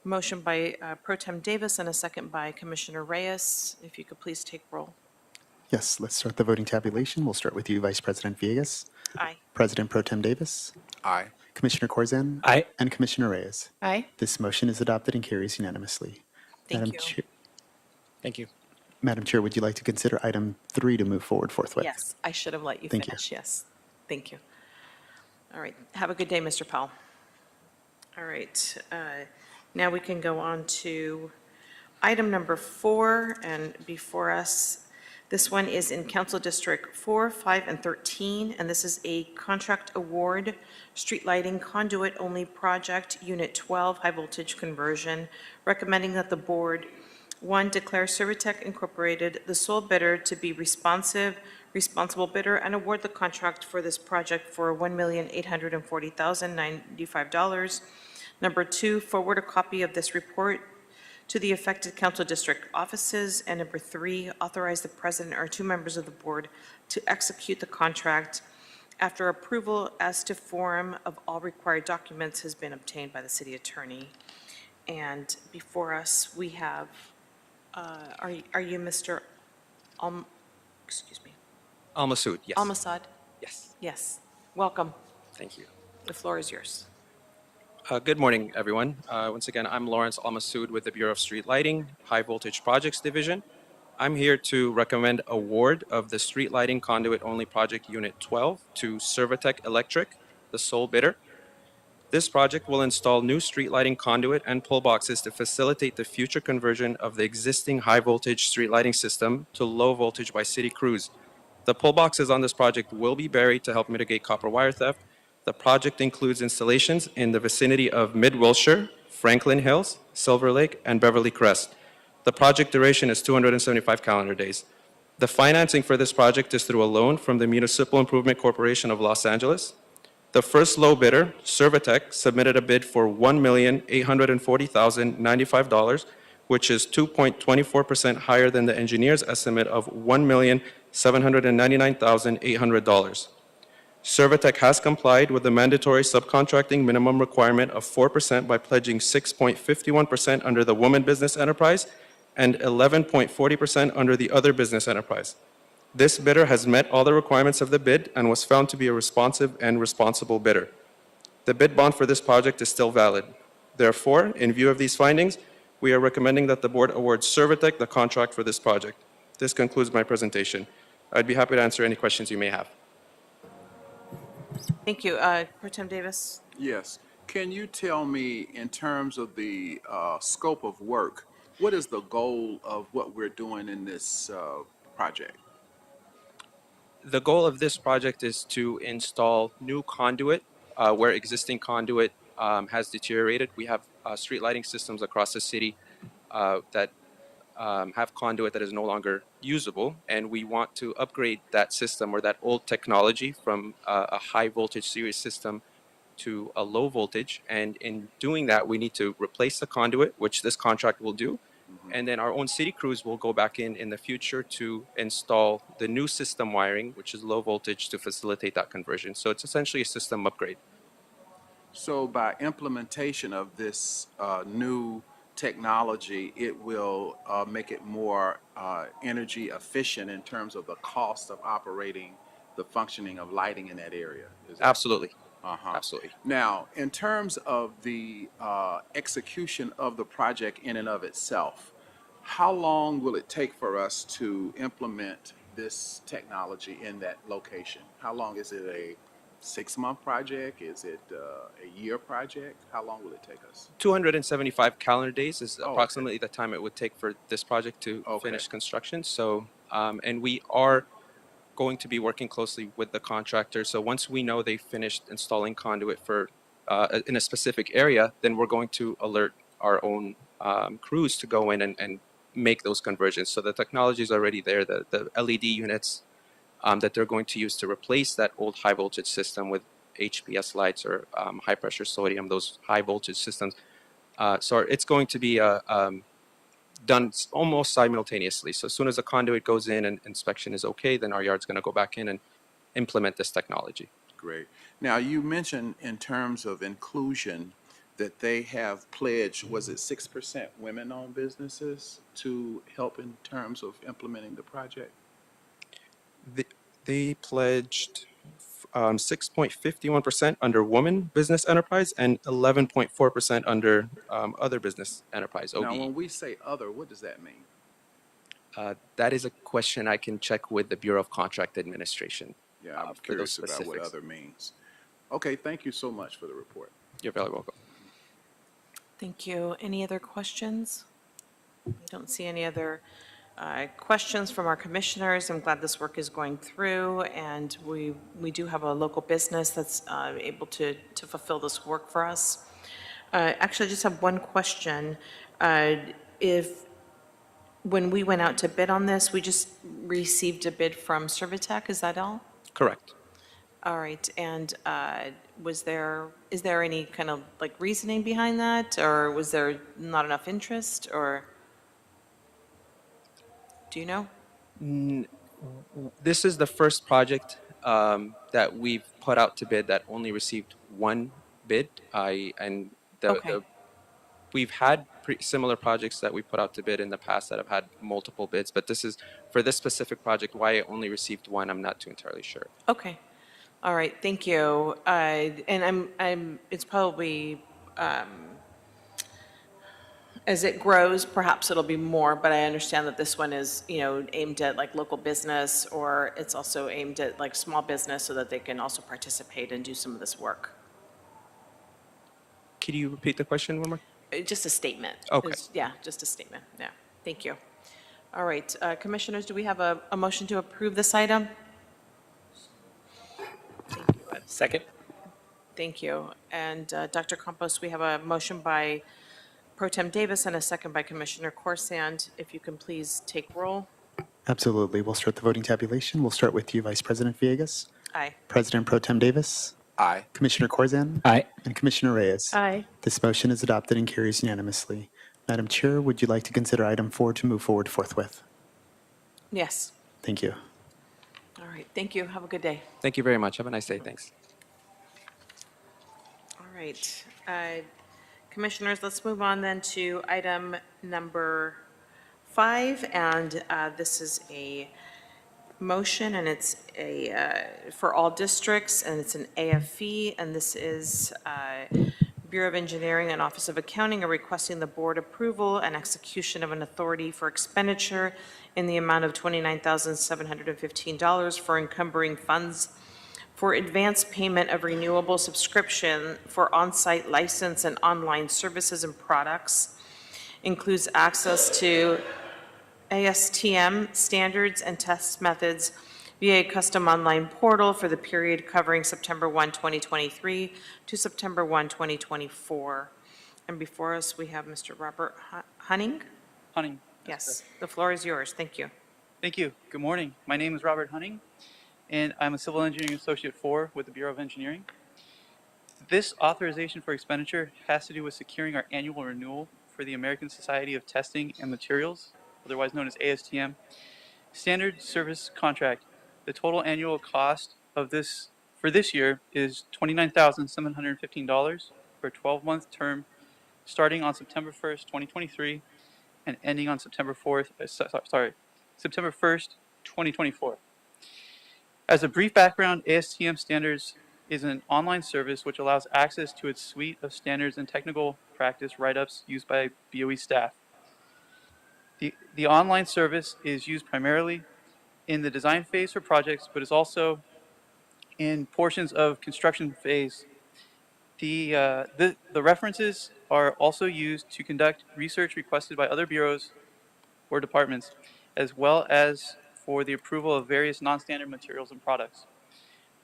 motion by Pro Tem Davis and a second by Commissioner Reyes. If you could please take roll. Yes, let's start the voting tabulation. We'll start with you, Vice President Villegas, Aye. President Pro Tem Davis, Aye. Commissioner Corzine, Aye. and Commissioner Reyes. Aye. This motion is adopted and carries unanimously. Thank Madam you. Chair, Thank you. Madam Chair, would you like to consider item 3 to move forward forthwith? Yes, I should have let you Thank you. finish, yes. Thank you. All right, have a good day, Mr. Powell. All right, now we can go on to item number 4, and before us, this one is in Council District 4, 5, and 13, and this is a contract award, street lighting conduit only project, Unit 12, high voltage conversion, recommending that the board, 1, declare Servitec Incorporated the sole bidder to be responsible bidder, and award the contract for this project for $1,840,095. Number 2, forward a copy of this report to the affected council district offices. And number 3, authorize the president or 2 members of the board to execute the contract after approval as to form of all required documents has been obtained by the city attorney. And before us, we have, are you Mr. Excuse me, Al-Masood, yes. Al-Massad? Yes, Yes. Welcome. thank you. The floor is yours. Good morning, everyone. Once again, I'm Lawrence Al-Masood with the Bureau of Street Lighting, High Voltage Projects Division. I'm here to recommend award of the Street Lighting Conduit Only Project Unit 12 to Servitec Electric, the sole bidder. This project will install new street lighting conduit and pole boxes to facilitate the future conversion of the existing high voltage street lighting system to low voltage by city crews. The pole boxes on this project will be buried to help mitigate copper wire theft. The project includes installations in the vicinity of Mid-Wilshire, Franklin Hills, Silver Lake, and Beverly Crest. The project duration is 275 calendar days. The financing for this project is through a loan from the Municipal Improvement Corporation of Los Angeles. The first low bidder, Servitec, submitted a bid for $1,840,095, which is 2.24% higher than the engineer's estimate of $1,799,800. Servitec has complied with the mandatory subcontracting minimum requirement of 4% by pledging 6.51% under the Woman Business Enterprise and 11.40% under the Other Business Enterprise. This bidder has met all the requirements of the bid and was found to be a responsive and responsible bidder. The bid bond for this project is still valid. Therefore, in view of these findings, we are recommending that the board award Servitec the contract for this project. This concludes my presentation. I'd be happy to answer any questions you may have. Thank you. Pro Tem Davis? Yes. Can you tell me, in terms of the scope of work, what is the goal of what we're doing in this project? The goal of this project is to install new conduit where existing conduit has deteriorated. We have street lighting systems across the city that have conduit that is no longer usable, and we want to upgrade that system or that old technology from a high voltage series system to a low voltage. And in doing that, we need to replace the conduit, which this contract will do. And then our own city crews will go back in the future to install the new system wiring, which is low voltage, to facilitate that conversion. So it's essentially a system upgrade. So by implementation of this new technology, it will make it more energy efficient in terms of the cost of operating the functioning of lighting in that area. Is that- Absolutely. Uh-huh. Absolutely. Now, in terms of the execution of the project in and of itself, how long will it take for us to implement this technology in that location? How long is it 6-month project? Is it a year project? How long will it take us? 275 calendar days is okay. approximately the time it would take for this project to Okay. finish construction. So, and we are going to be working closely with the contractor. So once we know they finished installing conduit for in a specific area, then we're going to alert our own crews to go in and make those conversions. So the technology is already there. The LED units that they're going to use to replace that old high voltage system with HPS lights or high pressure sodium, those high voltage systems. So it's going to be done almost simultaneously. So as soon as the conduit goes in and inspection is okay, then our yard's going to go back in and implement this technology. Great. Now, you mentioned in terms of inclusion that they have pledged, was it 6% women-owned businesses to help in terms of implementing the project? They pledged 6.51% under woman business enterprise and 11.4% under other business enterprise, OBE. Now, when we say other, what does that mean? That is a question I can check with the Bureau of Contract Administration. Yeah, I'm for those curious about what specifics. other means. Okay, thank you so much for the report. You're very welcome. Thank you. Any other questions? I don't see any other questions from our commissioners. I'm glad this work is going through, and we do have a local business that's able to fulfill this work for us. Actually, I just have one question. When we went out to bid on this, we just received a bid from Servitec, is that all? Correct. All right, and is there any kind of like reasoning behind that, or was there not enough interest, or do you know? This is the first project that we've put out to bid that only received one bid. We've had similar projects that we put out to bid in the past that have had multiple bids, but this is, for this specific project, why it only received one, I'm not too entirely sure. Okay, all right, thank you. And it's probably, as it grows, perhaps it'll be more, but I understand that this one is, aimed at like local business, or it's also aimed at like small business so that they can also participate and do some of this work. Could you repeat the question one more? Just a statement. Okay. Yeah, just a statement, yeah, thank you. All right, commissioners, do we have a motion to approve this item? Second. Thank you. And Dr. Campos, we have a motion by Pro Tem Davis and a second by Commissioner Corsand. If you can please take roll. Absolutely. We'll start the voting tabulation. We'll start with you, Vice President Villegas. Aye. President Pro Tem Davis. Aye. Commissioner Corzan. Aye. And Commissioner Reyes. Aye. This motion is adopted and carries unanimously. Madam Chair, would you like to consider item 4 to move forward forthwith? Yes. Thank you. All right, thank you. Have a good day. Thank you very much. Have a nice day. Thanks. All right. Commissioners, let's move on then to item number 5. And this is a motion, and it's for all districts, and it's an AFE, and this is Bureau of Engineering and Office of Accounting are requesting the board approval and execution of an authority for expenditure in the amount of $29,715 for encumbering funds for advance payment of renewable subscription for on-site license and online services and products, includes access to ASTM standards and test methods via a custom online portal for the period covering September 1, 2023 to September 1, 2024. And before us, we have Mr. Robert Hunning. Hunning. Yes, the floor is yours. Thank you. Thank you. Good morning. My name is Robert Hunning, and I'm a Civil Engineering Associate 4 with the Bureau of Engineering. This authorization for expenditure has to do with securing our annual renewal for the American Society of Testing and Materials, otherwise known as ASTM, standard service contract. The total annual cost of this for this year is $29,715 for a 12-month term starting on September 1st, 2023 and ending on September 1st, 2024. As a brief background, ASTM Standards is an online service which allows access to its suite of standards and technical practice write-ups used by BOE staff. The online service is used primarily in the design phase for projects, but is also in portions of construction phase. The references are also used to conduct research requested by other bureaus or departments, as well as for the approval of various non-standard materials and products.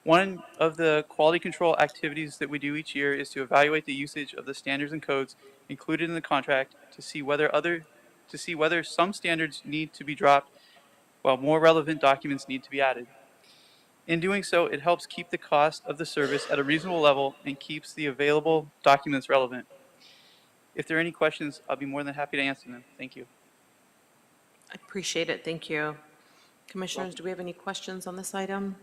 One of the quality control activities that we do each year is to evaluate the usage of the standards and codes included in the contract to see whether some standards need to be dropped while more relevant documents need to be added. In doing so, it helps keep the cost of the service at a reasonable level and keeps the available documents relevant. If there are any questions, I'll be more than happy to answer them. Thank you. I appreciate it. Thank you. Commissioners, do we have any questions on this item?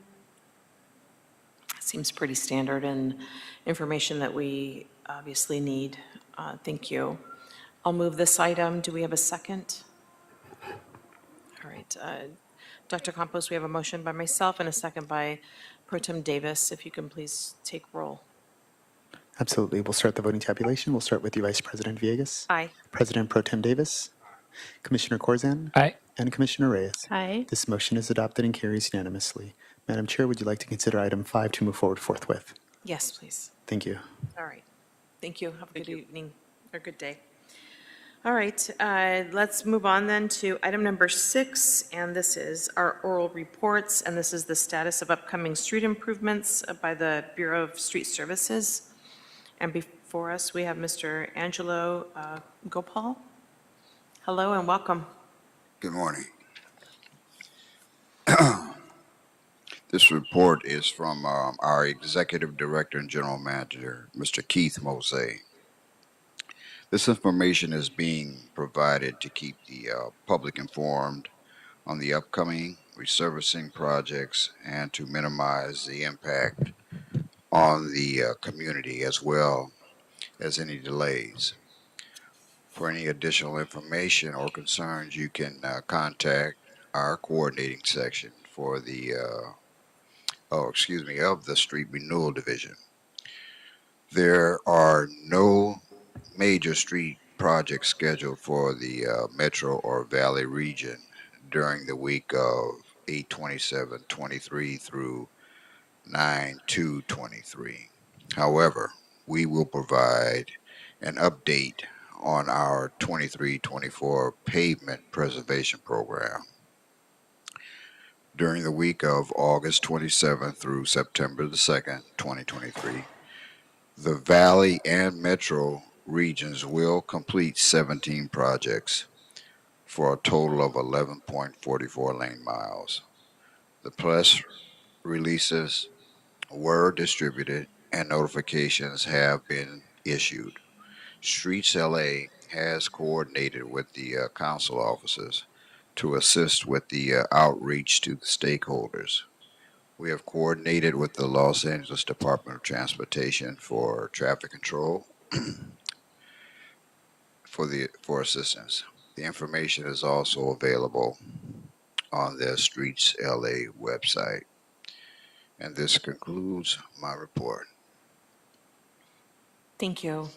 Seems pretty standard and information that we obviously need. Thank you. I'll move this item. Do we have a second? All right. Dr. Campos, we have a motion by myself and a second by Pro Tem Davis. If you can please take roll. Absolutely. We'll start the voting tabulation. We'll start with you, Vice President Villegas. Aye. President Pro Tem Davis. Commissioner Corzan. Aye. And Commissioner Reyes. Aye. This motion is adopted and carries unanimously. Madam Chair, would you like to consider item 5 to move forward forthwith? Yes, please. Thank you. All right. Thank you. Have a good evening or good day. All right. Let's move on then to item number 6, and this is our oral reports, and this is the status of upcoming street improvements by the Bureau of Street Services. And before us, we have Mr. Angelo Gopal. Hello and welcome. Good morning. This report is from our Executive Director and General Manager, Mr. Keith Mose. This information is being provided to keep the public informed on the upcoming resurfacing projects and to minimize the impact on the community as well as any delays. For any additional information or concerns, you can contact our coordinating section for the of the Street Renewal Division. There are no major street projects scheduled for the Metro or Valley region during the week of 8/27/23 through 9/2/23. However, we will provide an update on our 23-24 pavement preservation program. During the week of August 27th through September the 2nd, 2023, the Valley and Metro regions will complete 17 projects for a total of 11.44 lane miles. The press releases were distributed and notifications have been issued. Streets LA has coordinated with the council offices to assist with the outreach to the stakeholders. We have coordinated with the Los Angeles Department of Transportation for traffic control for assistance. The information is also available on the Streets LA website. And this concludes my report. Thank you.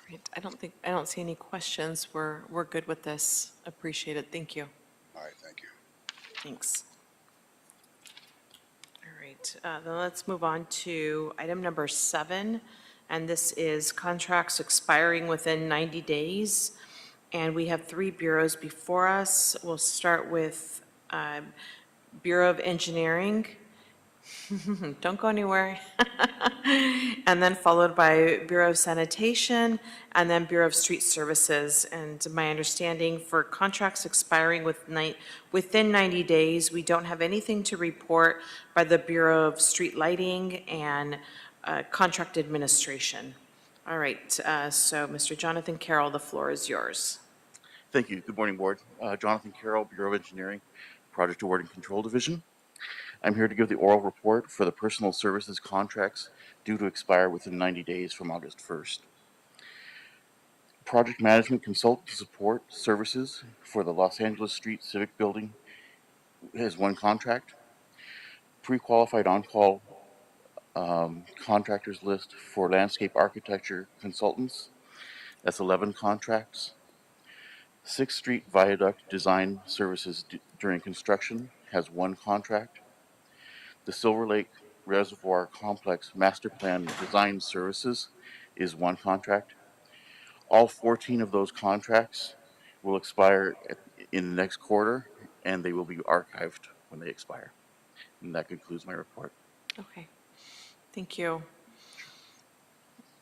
Great. I don't see any questions. We're good with this. Appreciate it. Thank you. All right, thank you. Thanks. All right, then let's move on to item number 7, and this is contracts expiring within 90 days. And we have 3 bureaus before us. We'll start with Bureau of Engineering. Don't go anywhere. And then followed by Bureau of Sanitation, and then Bureau of Street Services. And my understanding for contracts expiring within 90 days, we don't have anything to report by the Bureau of Street Lighting and Contract Administration. All right, so Mr. Jonathan Carroll, the floor is yours. Thank you. Good morning, Board. Jonathan Carroll, Bureau of Engineering, Project Award and Control Division. I'm here to give the oral report for the personal services contracts due to expire within 90 days from August 1st. Project Management Consultant Support Services for the Los Angeles Street Civic Building has 1 contract. Pre-qualified on-call contractors list for landscape architecture consultants, that's 11 contracts. 6th Street Viaduct Design Services during construction has 1 contract. The Silver Lake Reservoir Complex Master Plan Design Services is one contract. All 14 of those contracts will expire in the next quarter, and they will be archived when they expire. And that concludes my report. Okay, thank you.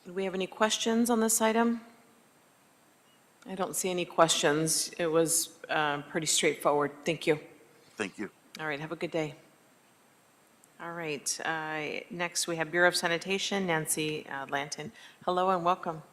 Do we have any questions on this item? I don't see any questions. It was pretty straightforward. Thank you. Thank you. All right, have a good day. All right, next we have Bureau of Sanitation, Nancy Lanton. Hello and welcome.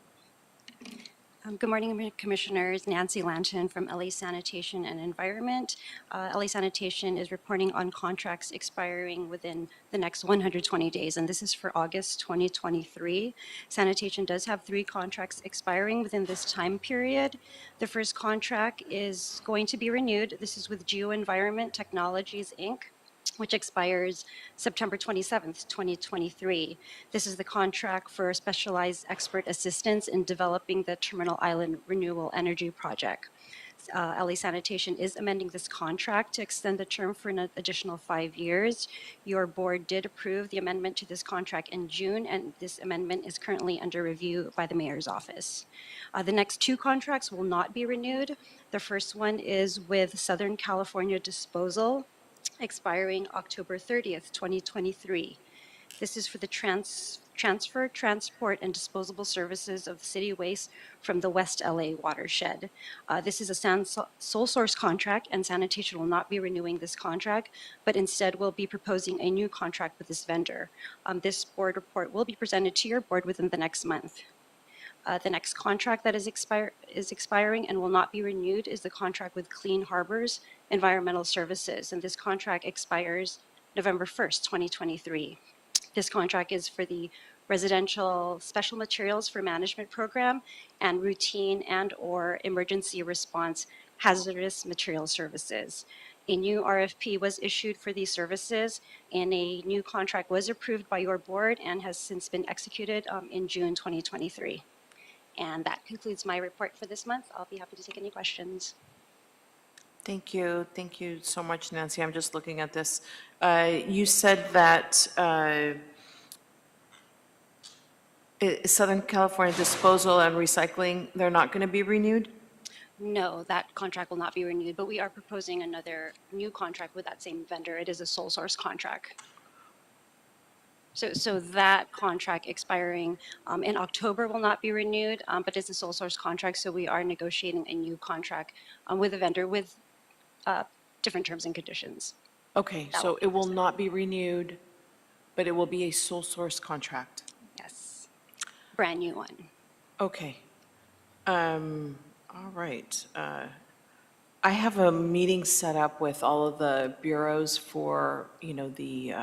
Good morning, Commissioners. Nancy Lanton from LA Sanitation and Environment. LA Sanitation is reporting on contracts expiring within the next 120 days, and this is for August 2023. Sanitation does have 3 contracts expiring within this time period. The first contract is going to be renewed. This is with Geo Environment Technologies, Inc., which expires September 27th, 2023. This is the contract for specialized expert assistance in developing the Terminal Island Renewable Energy Project. LA Sanitation is amending this contract to extend the term for an additional 5 years. Your board did approve the amendment to this contract in June, and this amendment is currently under review by the mayor's office. The next 2 contracts will not be renewed. The first one is with Southern California Disposal, expiring October 30th, 2023. This is for the transfer, transport, and disposable services of city waste from the West LA watershed. This is a sole source contract, and Sanitation will not be renewing this contract, but instead will be proposing a new contract with this vendor. This board report will be presented to your board within the next month. The next contract that is expiring and will not be renewed is the contract with Clean Harbors Environmental Services, and this contract expires November 1st, 2023. This contract is for the Residential Special Materials for Management Program and Routine and/or Emergency Response Hazardous Material Services. A new RFP was issued for these services, and a new contract was approved by your board and has since been executed in June 2023. And that concludes my report for this month. I'll be happy to take any questions. Thank you. Thank you so much, Nancy. I'm just looking at this. You said that Southern California Disposal and Recycling, they're not going to be renewed? No, that contract will not be renewed, but we are proposing another new contract with that same vendor. It is a sole source contract. So that contract expiring in October will not be renewed, but it's a sole source contract, so we are negotiating a new contract with a vendor with different terms and conditions. Okay, so it will not be renewed, but it will be a sole source contract? Yes, brand new one. Okay. All right. I have a meeting set up with all of the bureaus for, the,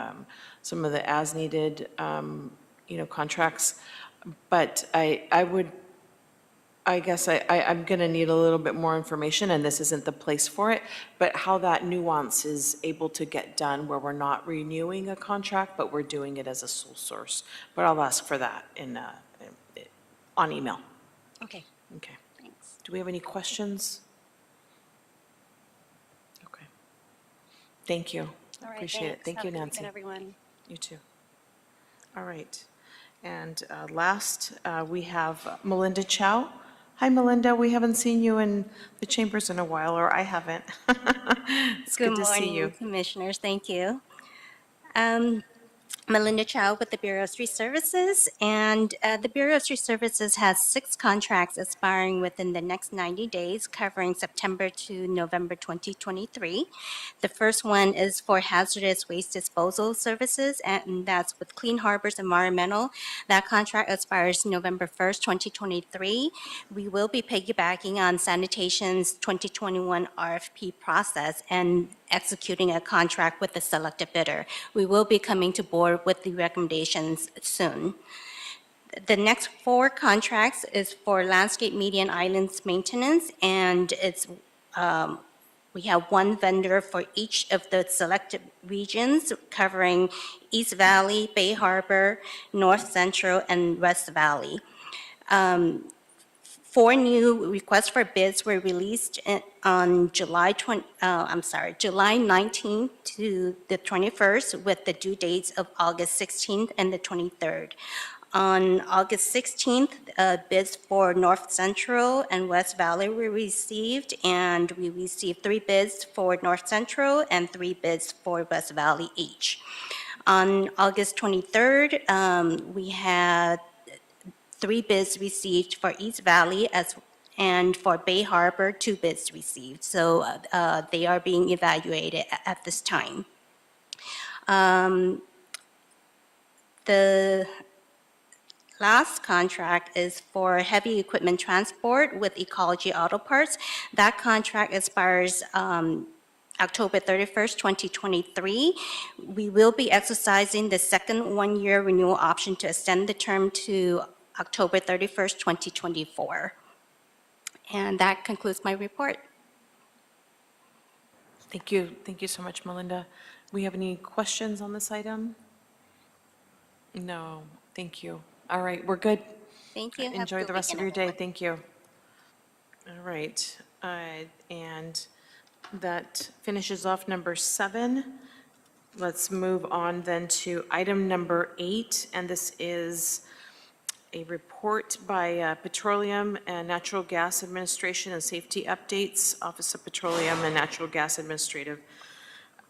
some of the as-needed, contracts. But I guess I'm going to need a little bit more information, and this isn't the place for it, but how that nuance is able to get done where we're not renewing a contract, but we're doing it as a sole source. But I'll ask for that on email. Okay. Okay. Thanks. Do we have any questions? Okay. Thank you. All right, Appreciate it. thanks. Thank Have you, a good Nancy. weekend, everyone. You too. All right. And last, we have Melinda Chow. Hi, Melinda. We haven't seen you in the chambers in a while, or I haven't. It's good to see you. Good morning, Commissioners. Thank you. Melinda Chow with the Bureau of Street Services, and the Bureau of Street Services has 6 contracts expiring within the next 90 days, covering September to November 2023. The first one is for hazardous waste disposal services, and that's with Clean Harbors Environmental. That contract expires November 1st, 2023. We will be piggybacking on Sanitation's 2021 RFP process and executing a contract with the selected bidder. We will be coming to board with the recommendations soon. The next 4 contracts is for landscape median islands maintenance, and it's we have 1 vendor for each of the selected regions, covering East Valley, Bay Harbor, North Central, and West Valley. 4 new requests for bids were released on July 19th to the 21st, with the due dates of August 16th and the 23rd. On August 16th, bids for North Central and West Valley were received, and we received 3 bids for North Central and 3 bids for West Valley each. On August 23rd, we had 3 bids received for East Valley and for Bay Harbor, 2 bids received. So they are being evaluated at this time. The last contract is for heavy equipment transport with Ecology Auto Parts. That contract expires October 31st, 2023. We will be exercising the second 1-year renewal option to extend the term to October 31st, 2024. And that concludes my report. Thank you. Thank you so much, Melinda. We have any questions on this item? No, thank you. All right, we're good. Thank you. Have a Enjoy good the rest of weekend, your day. everyone. Thank you. All right, and that finishes off number 7. Let's move on then to item number 8, and this is a report by Petroleum and Natural Gas Administration and Safety Updates, Office of Petroleum and Natural Gas Administrative.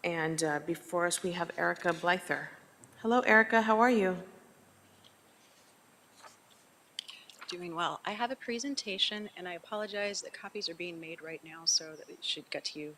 And before us, we have Erica Blyther. Hello, Erica, how are you? Doing well. I have a presentation, and I apologize that copies are being made right now, so that it should get to you.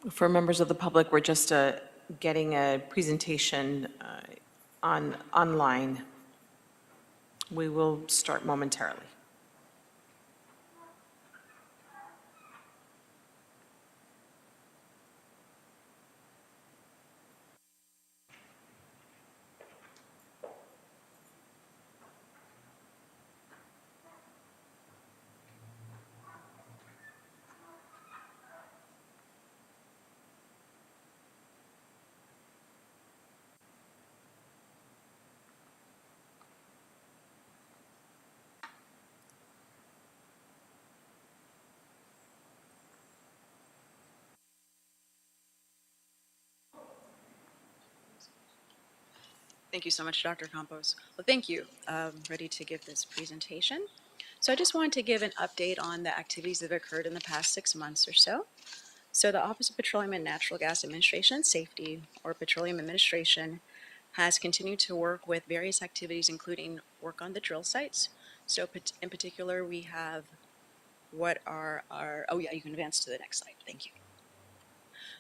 For members of the public, we're just getting a presentation online. We will start momentarily. Thank you so much, Dr. Campos. Well, thank you. Ready to give this presentation. So I just wanted to give an update on the activities that have occurred in the past 6 months or so. So the Office of Petroleum and Natural Gas Administration and Safety, or Petroleum Administration, has continued to work with various activities, including work on the drill sites. So in particular, we have what are our, oh yeah, you can advance to the next slide. Thank you.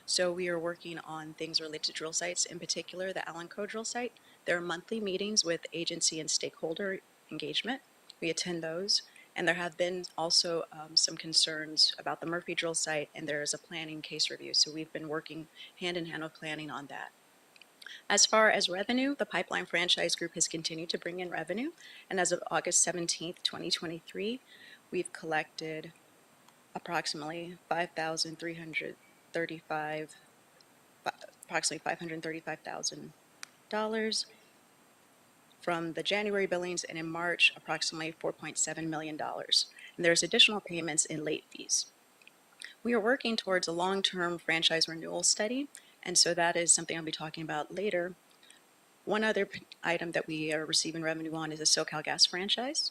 So we are working on things related to drill sites, in particular the Allen Cove drill site. There are monthly meetings with agency and stakeholder engagement. We attend those, and there have been also some concerns about the Murphy drill site, and there is a planning case review. So we've been working hand in hand with planning on that. As far as revenue, the Pipeline Franchise Group has continued to bring in revenue, and as of August 17th, 2023, we've collected approximately $535,000 from the January billings, and in March, approximately $4.7 million. And there's additional payments in late fees. We are working towards a long-term franchise renewal study, and so that is something I'll be talking about later. One other item that we are receiving revenue on is the SoCalGas franchise.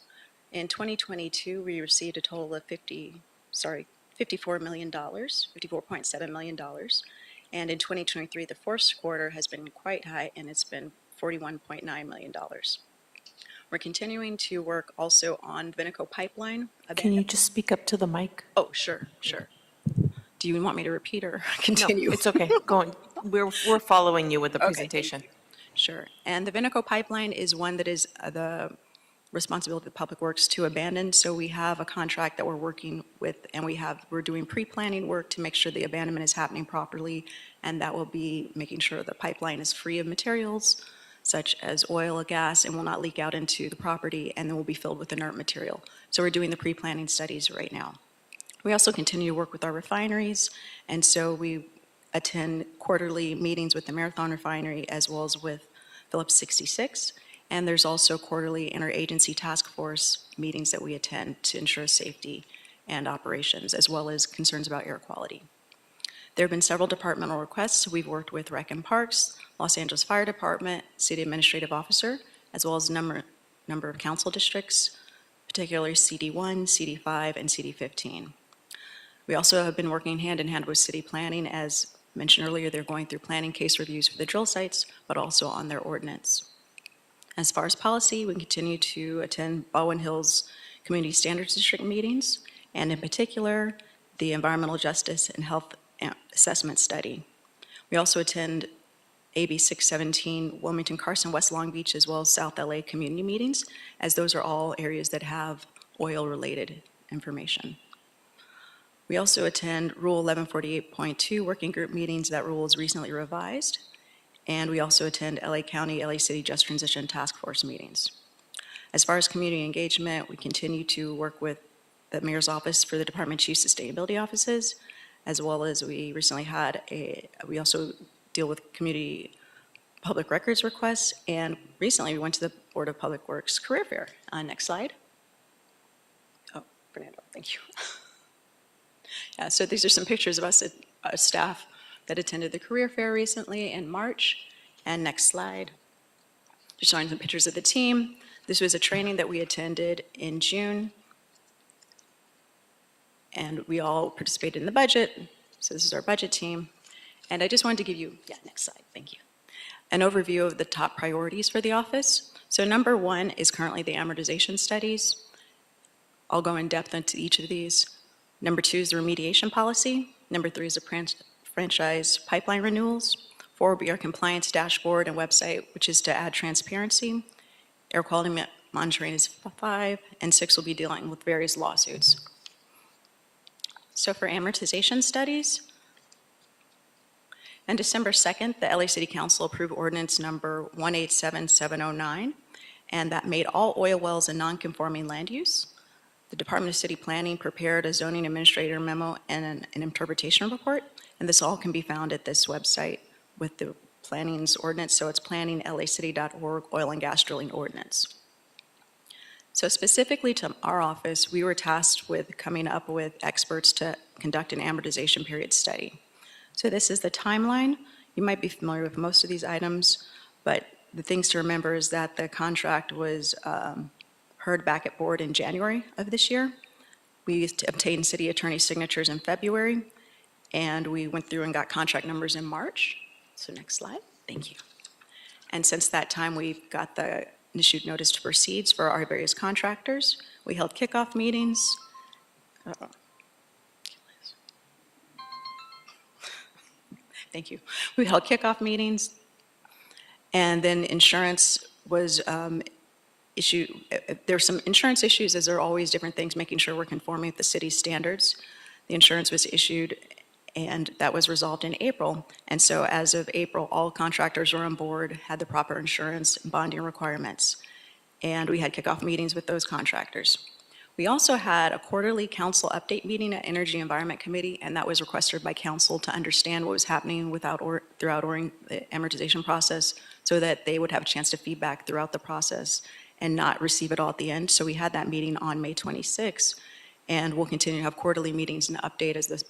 In 2022, we received a total of $54.7 million. And in 2023, the first quarter has been quite high, and it's been $41.9 million. We're continuing to work also on Vinico Pipeline. Can you just speak up to the mic? Oh, sure, sure. Do you want me to repeat or continue? No, it's okay. Go on. We're following you with the Okay, presentation. Sure. And the Vinico Pipeline is one that is the responsibility of Public Works to abandon. So we have a contract that we're working with, and we're doing pre-planning work to make sure the abandonment is happening properly, and that will be making sure the pipeline is free of materials such as oil or gas and will not leak out into the property, and then will be filled with inert material. So we're doing the pre-planning studies right now. We also continue to work with our refineries, and so we attend quarterly meetings with the Marathon Refinery as well as with Phillips 66. And there's also quarterly interagency task force meetings that we attend to ensure safety and operations, as well as concerns about air quality. There have been several departmental requests. We've worked with Rec and Parks, Los Angeles Fire Department, City Administrative Officer, as well as a number of council districts, particularly CD1, CD5, and CD15. We also have been working hand in hand with city planning. As mentioned earlier, they're going through planning case reviews for the drill sites, but also on their ordinance. As far as policy, we continue to attend Baldwin Hills Community Standards District meetings, and in particular, the Environmental Justice and Health Assessment Study. We also attend AB 617 Wilmington, Carson, West Long Beach, as well as South LA community meetings, as those are all areas that have oil-related information. We also attend Rule 1148.2 working group meetings. That rule is recently revised. And we also attend LA County, LA City Just Transition Task Force meetings. As far as community engagement, we continue to work with the Mayor's Office for the Department Chief Sustainability Offices, as well as we recently had we also deal with community public records requests, and recently we went to the Board of Public Works Career Fair. Next slide. Oh, Fernando, thank you. Yeah, so these are some pictures of us, staff that attended the career fair recently in March. And next slide, just showing some pictures of the team. This was a training that we attended in June. And we all participated in the budget. So this is our budget team. And I just wanted to give you, next slide, thank you, an overview of the top priorities for the office. So number one is currently the amortization studies. I'll go in depth into each of these. Number two is the remediation policy. Number three is the franchise pipeline renewals. 4 will be our compliance dashboard and website, which is to add transparency. Air quality monitoring is 5, and 6 will be dealing with various lawsuits. So for amortization studies, on December 2nd, the LA City Council approved ordinance number 187709, and that made all oil wells a non-conforming land use. The Department of City Planning prepared a zoning administrator memo and an interpretation report, and this all can be found at this website with the planning's ordinance. So it's planninglacity.org, oil and gas drilling ordinance. So specifically to our office, we were tasked with coming up with experts to conduct an amortization period study. So this is the timeline. You might be familiar with most of these items, but the things to remember is that the contract was heard back at board in January of this year. We obtained city attorney signatures in February, and we went through and got contract numbers in March. So next slide, thank you. And since that time, we've got the issued notice to proceed for our various contractors. We held kickoff meetings. Thank you. We held kickoff meetings, and then insurance was issued. There's some insurance issues, as there are always different things, making sure we're conforming with the city's standards. The insurance was issued, and that was resolved in April. And so as of April, all contractors were on board, had the proper insurance and bonding requirements, and we had kickoff meetings with those contractors. We also had a quarterly council update meeting at Energy Environment Committee, and that was requested by council to understand what was happening throughout the amortization process, so that they would have a chance to feedback throughout the process and not receive it all at the end. So we had that meeting on May 26th, and we'll continue to have quarterly meetings and update as the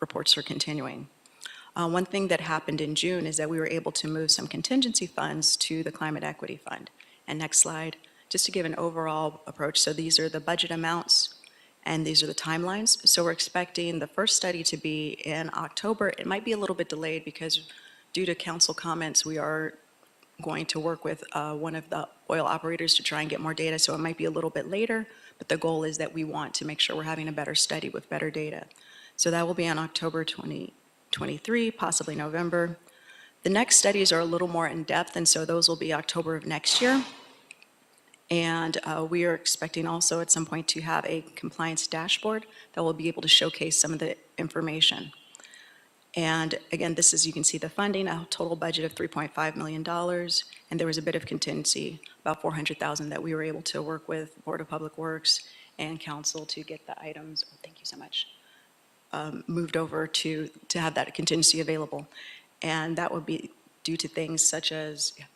reports are continuing. One thing that happened in June is that we were able to move some contingency funds to the Climate Equity Fund. And next slide, just to give an overall approach. So these are the budget amounts, and these are the timelines. So we're expecting the first study to be in October. It might be a little bit delayed because due to council comments, we are going to work with one of the oil operators to try and get more data, so it might be a little bit later, but the goal is that we want to make sure we're having a better study with better data. So that will be on October 2023, possibly November. The next studies are a little more in-depth, and so those will be October of next year. And we are expecting also at some point to have a compliance dashboard that will be able to showcase some of the information. And again, this is, you can see the funding, a total budget of $3.5 million, and there was a bit of contingency, about $400,000 that we were able to work with Board of Public Works and Council to get the items, thank you so much, moved over to have that contingency available. And that would be due to things such as, yeah,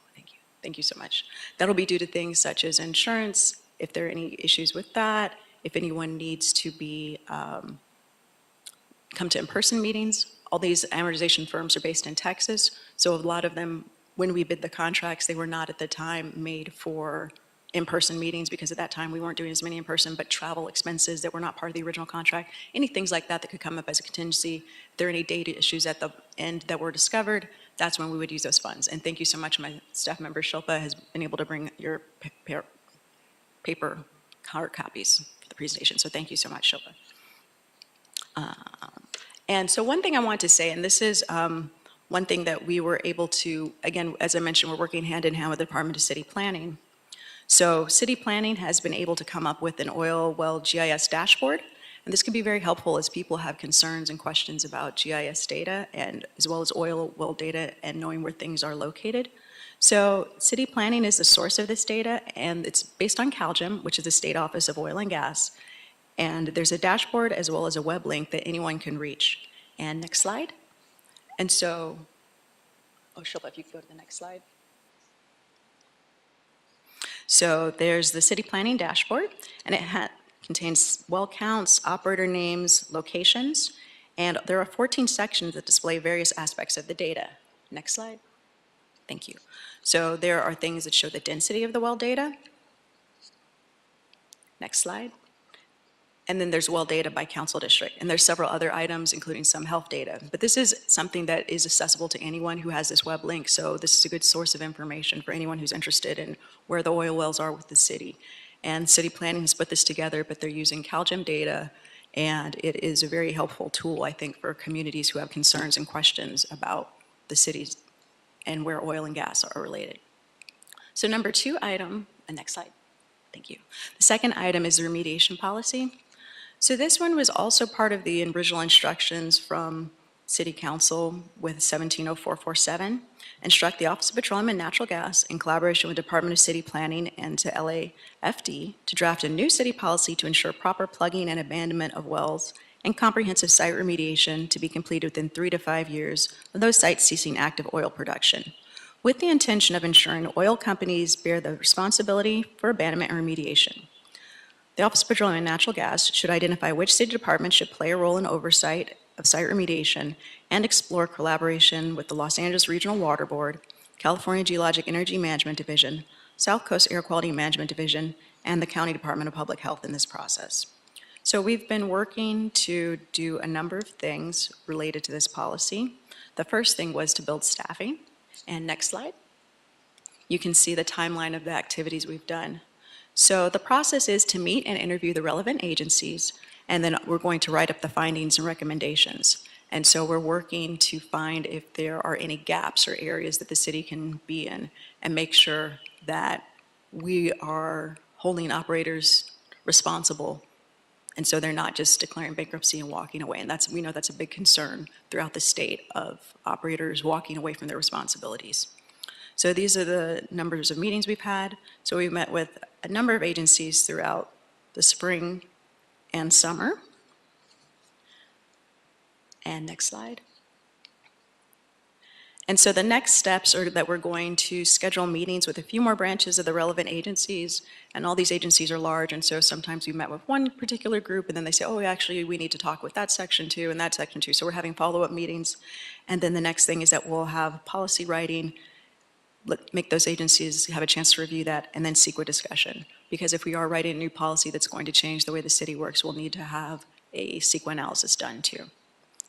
thank you so much. That'll be due to things such as insurance, if there are any issues with that, if anyone needs to be, come to in-person meetings. All these amortization firms are based in Texas, so a lot of them, when we bid the contracts, they were not at the time made for in-person meetings, because at that time we weren't doing as many in person, but travel expenses that were not part of the original contract, any things like that that could come up as a contingency. If there are any data issues at the end that were discovered, that's when we would use those funds. And thank you so much. My staff member Shilpa has been able to bring your paper hard copies for the presentation. So thank you so much, Shilpa. And so one thing I want to say, and this is one thing that we were able to, again, as I mentioned, we're working hand in hand with the Department of City Planning. So City Planning has been able to come up with an oil well GIS dashboard. And this can be very helpful as people have concerns and questions about GIS data, and as well as oil well data and knowing where things are located. So City Planning is the source of this data, and it's based on CalGEM, which is the State Office of Oil and Gas. And there's a dashboard as well as a web link that anyone can reach. And next slide. And so, oh, Shilpa, if you could go to the next slide. So there's the City Planning dashboard, and it contains well counts, operator names, locations, and there are 14 sections that display various aspects of the data. Next slide. Thank you. So there are things that show the density of the well data. Next slide. And then there's well data by council district. And there's several other items, including some health data. But this is something that is accessible to anyone who has this web link. So this is a good source of information for anyone who's interested in where the oil wells are with the city. And City Planning has put this together, but they're using CalGEM data. And it is a very helpful tool, I think, for communities who have concerns and questions about the cities and where oil and gas are related. So number 2 item, the next slide. Thank you. The second item is the remediation policy. So this one was also part of the original instructions from City Council with 170447, instruct the Office of Petroleum and Natural Gas in collaboration with Department of City Planning and to LAFD to draft a new city policy to ensure proper plugging and abandonment of wells and comprehensive site remediation to be completed within 3 to 5 years of those sites ceasing active oil production, with the intention of ensuring oil companies bear the responsibility for abandonment and remediation. The Office of Petroleum and Natural Gas should identify which city departments should play a role in oversight of site remediation and explore collaboration with the Los Angeles Regional Water Board, California Geologic Energy Management Division, South Coast Air Quality Management Division, and the County Department of Public Health in this process. So we've been working to do a number of things related to this policy. The first thing was to build staffing. And next slide. You can see the timeline of the activities we've done. So the process is to meet and interview the relevant agencies, and then we're going to write up the findings and recommendations. And so we're working to find if there are any gaps or areas that the city can be in and make sure that we are holding operators responsible. And so they're not just declaring bankruptcy and walking away. And we know that's a big concern throughout the state of operators walking away from their responsibilities. So these are the numbers of meetings we've had. So we've met with a number of agencies throughout the spring and summer. And next slide. And so the next steps are that we're going to schedule meetings with a few more branches of the relevant agencies, and all these agencies are large, and so sometimes we met with one particular group, and then they say, oh, actually, we need to talk with that section too, and that section too. So we're having follow-up meetings, and then the next thing is that we'll have policy writing, make those agencies have a chance to review that, and then CEQA discussion. Because if we are writing a new policy that's going to change the way the city works, we'll need to have a CEQA analysis done too.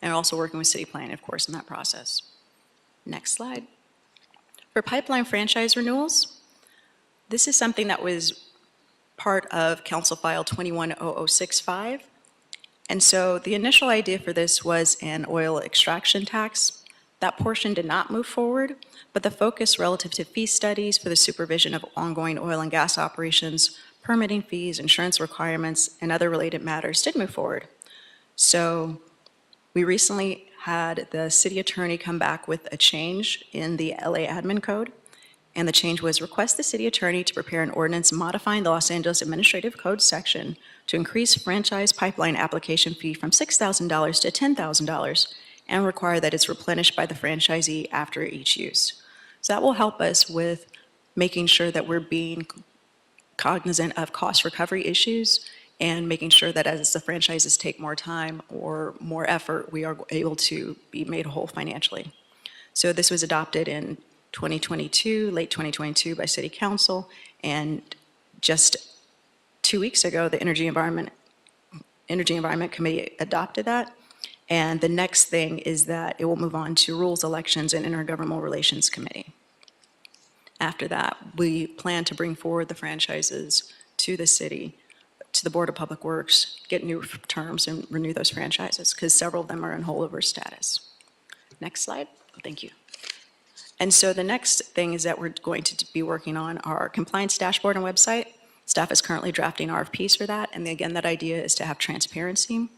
And also working with city planning, of course, in that process. Next slide. For pipeline franchise renewals, this is something that was part of Council File 210065. And so the initial idea for this was an oil extraction tax. That portion did not move forward, but the focus relative to fee studies for the supervision of ongoing oil and gas operations, permitting fees, insurance requirements, and other related matters did move forward. So we recently had the city attorney come back with a change in the LA admin code. And the change was request the city attorney to prepare an ordinance modifying the Los Angeles Administrative Code section to increase franchise pipeline application fee from $6,000 to $10,000 and require that it's replenished by the franchisee after each use. So that will help us with making sure that we're being cognizant of cost recovery issues and making sure that as the franchises take more time or more effort, we are able to be made whole financially. So this was adopted in 2022, late 2022 by City Council, and just 2 weeks ago, the Energy Environment Committee adopted that. And the next thing is that it will move on to Rules, Elections, and Intergovernmental Relations Committee. After that, we plan to bring forward the franchises to the city, to the Board of Public Works, get new terms and renew those franchises, because several of them are in holdover status. Next slide. Thank you. And so the next thing is that we're going to be working on our compliance dashboard and website. Staff is currently drafting RFPs for that. And again, that idea is to have transparency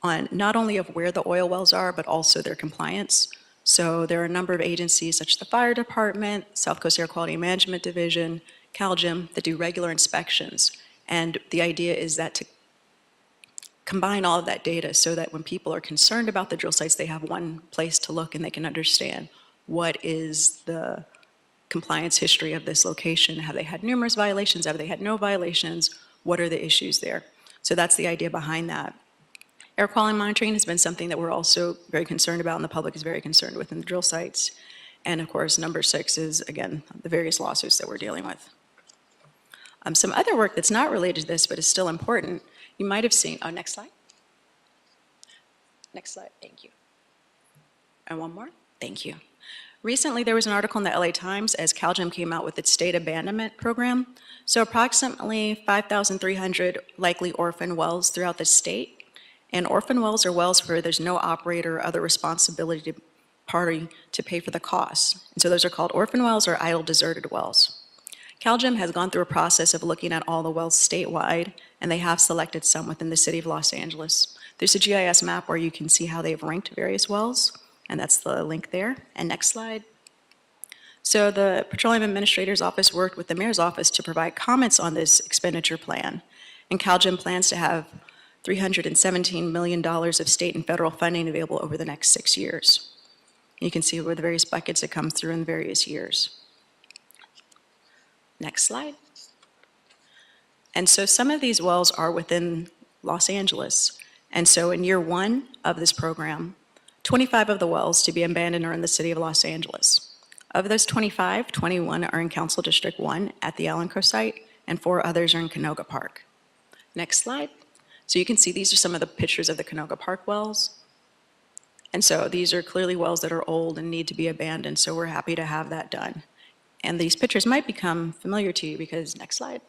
on not only of where the oil wells are, but also their compliance. So there are a number of agencies such as the Fire Department, South Coast Air Quality Management Division, CalGEM, that do regular inspections. And the idea is that to combine all of that data so that when people are concerned about the drill sites, they have one place to look and they can understand what is the compliance history of this location. Have they had numerous violations? Have they had no violations? What are the issues there? So that's the idea behind that. Air quality monitoring has been something that we're also very concerned about and the public is very concerned with in the drill sites. And of course, number 6 is, again, the various lawsuits that we're dealing with. Some other work that's not related to this, but is still important, you might have seen, next slide. Next slide, thank you. And one more, thank you. Recently, there was an article in the LA Times as CalGEM came out with its state abandonment program. So approximately 5,300 likely orphan wells throughout the state. And orphan wells are wells where there's no operator or other responsibility party to pay for the costs. And so those are called orphan wells or idle deserted wells. CalGEM has gone through a process of looking at all the wells statewide, and they have selected some within the city of Los Angeles. There's a GIS map where you can see how they've ranked various wells. And that's the link there. And next slide. So the Petroleum Administrator's Office worked with the Mayor's Office to provide comments on this expenditure plan. And CalGEM plans to have $317 million of state and federal funding available over the next 6 years. You can see where the various buckets that come through in various years. Next slide. And so some of these wells are within Los Angeles. And so in year 1 of this program, 25 of the wells to be abandoned are in the city of Los Angeles. Of those 25, 21 are in Council District 1 at the Alenco site, and 4 others are in Canoga Park. Next slide. So you can see these are some of the pictures of the Canoga Park wells. And so these are clearly wells that are old and need to be abandoned, so we're happy to have that done. And these pictures might become familiar to you because, next slide.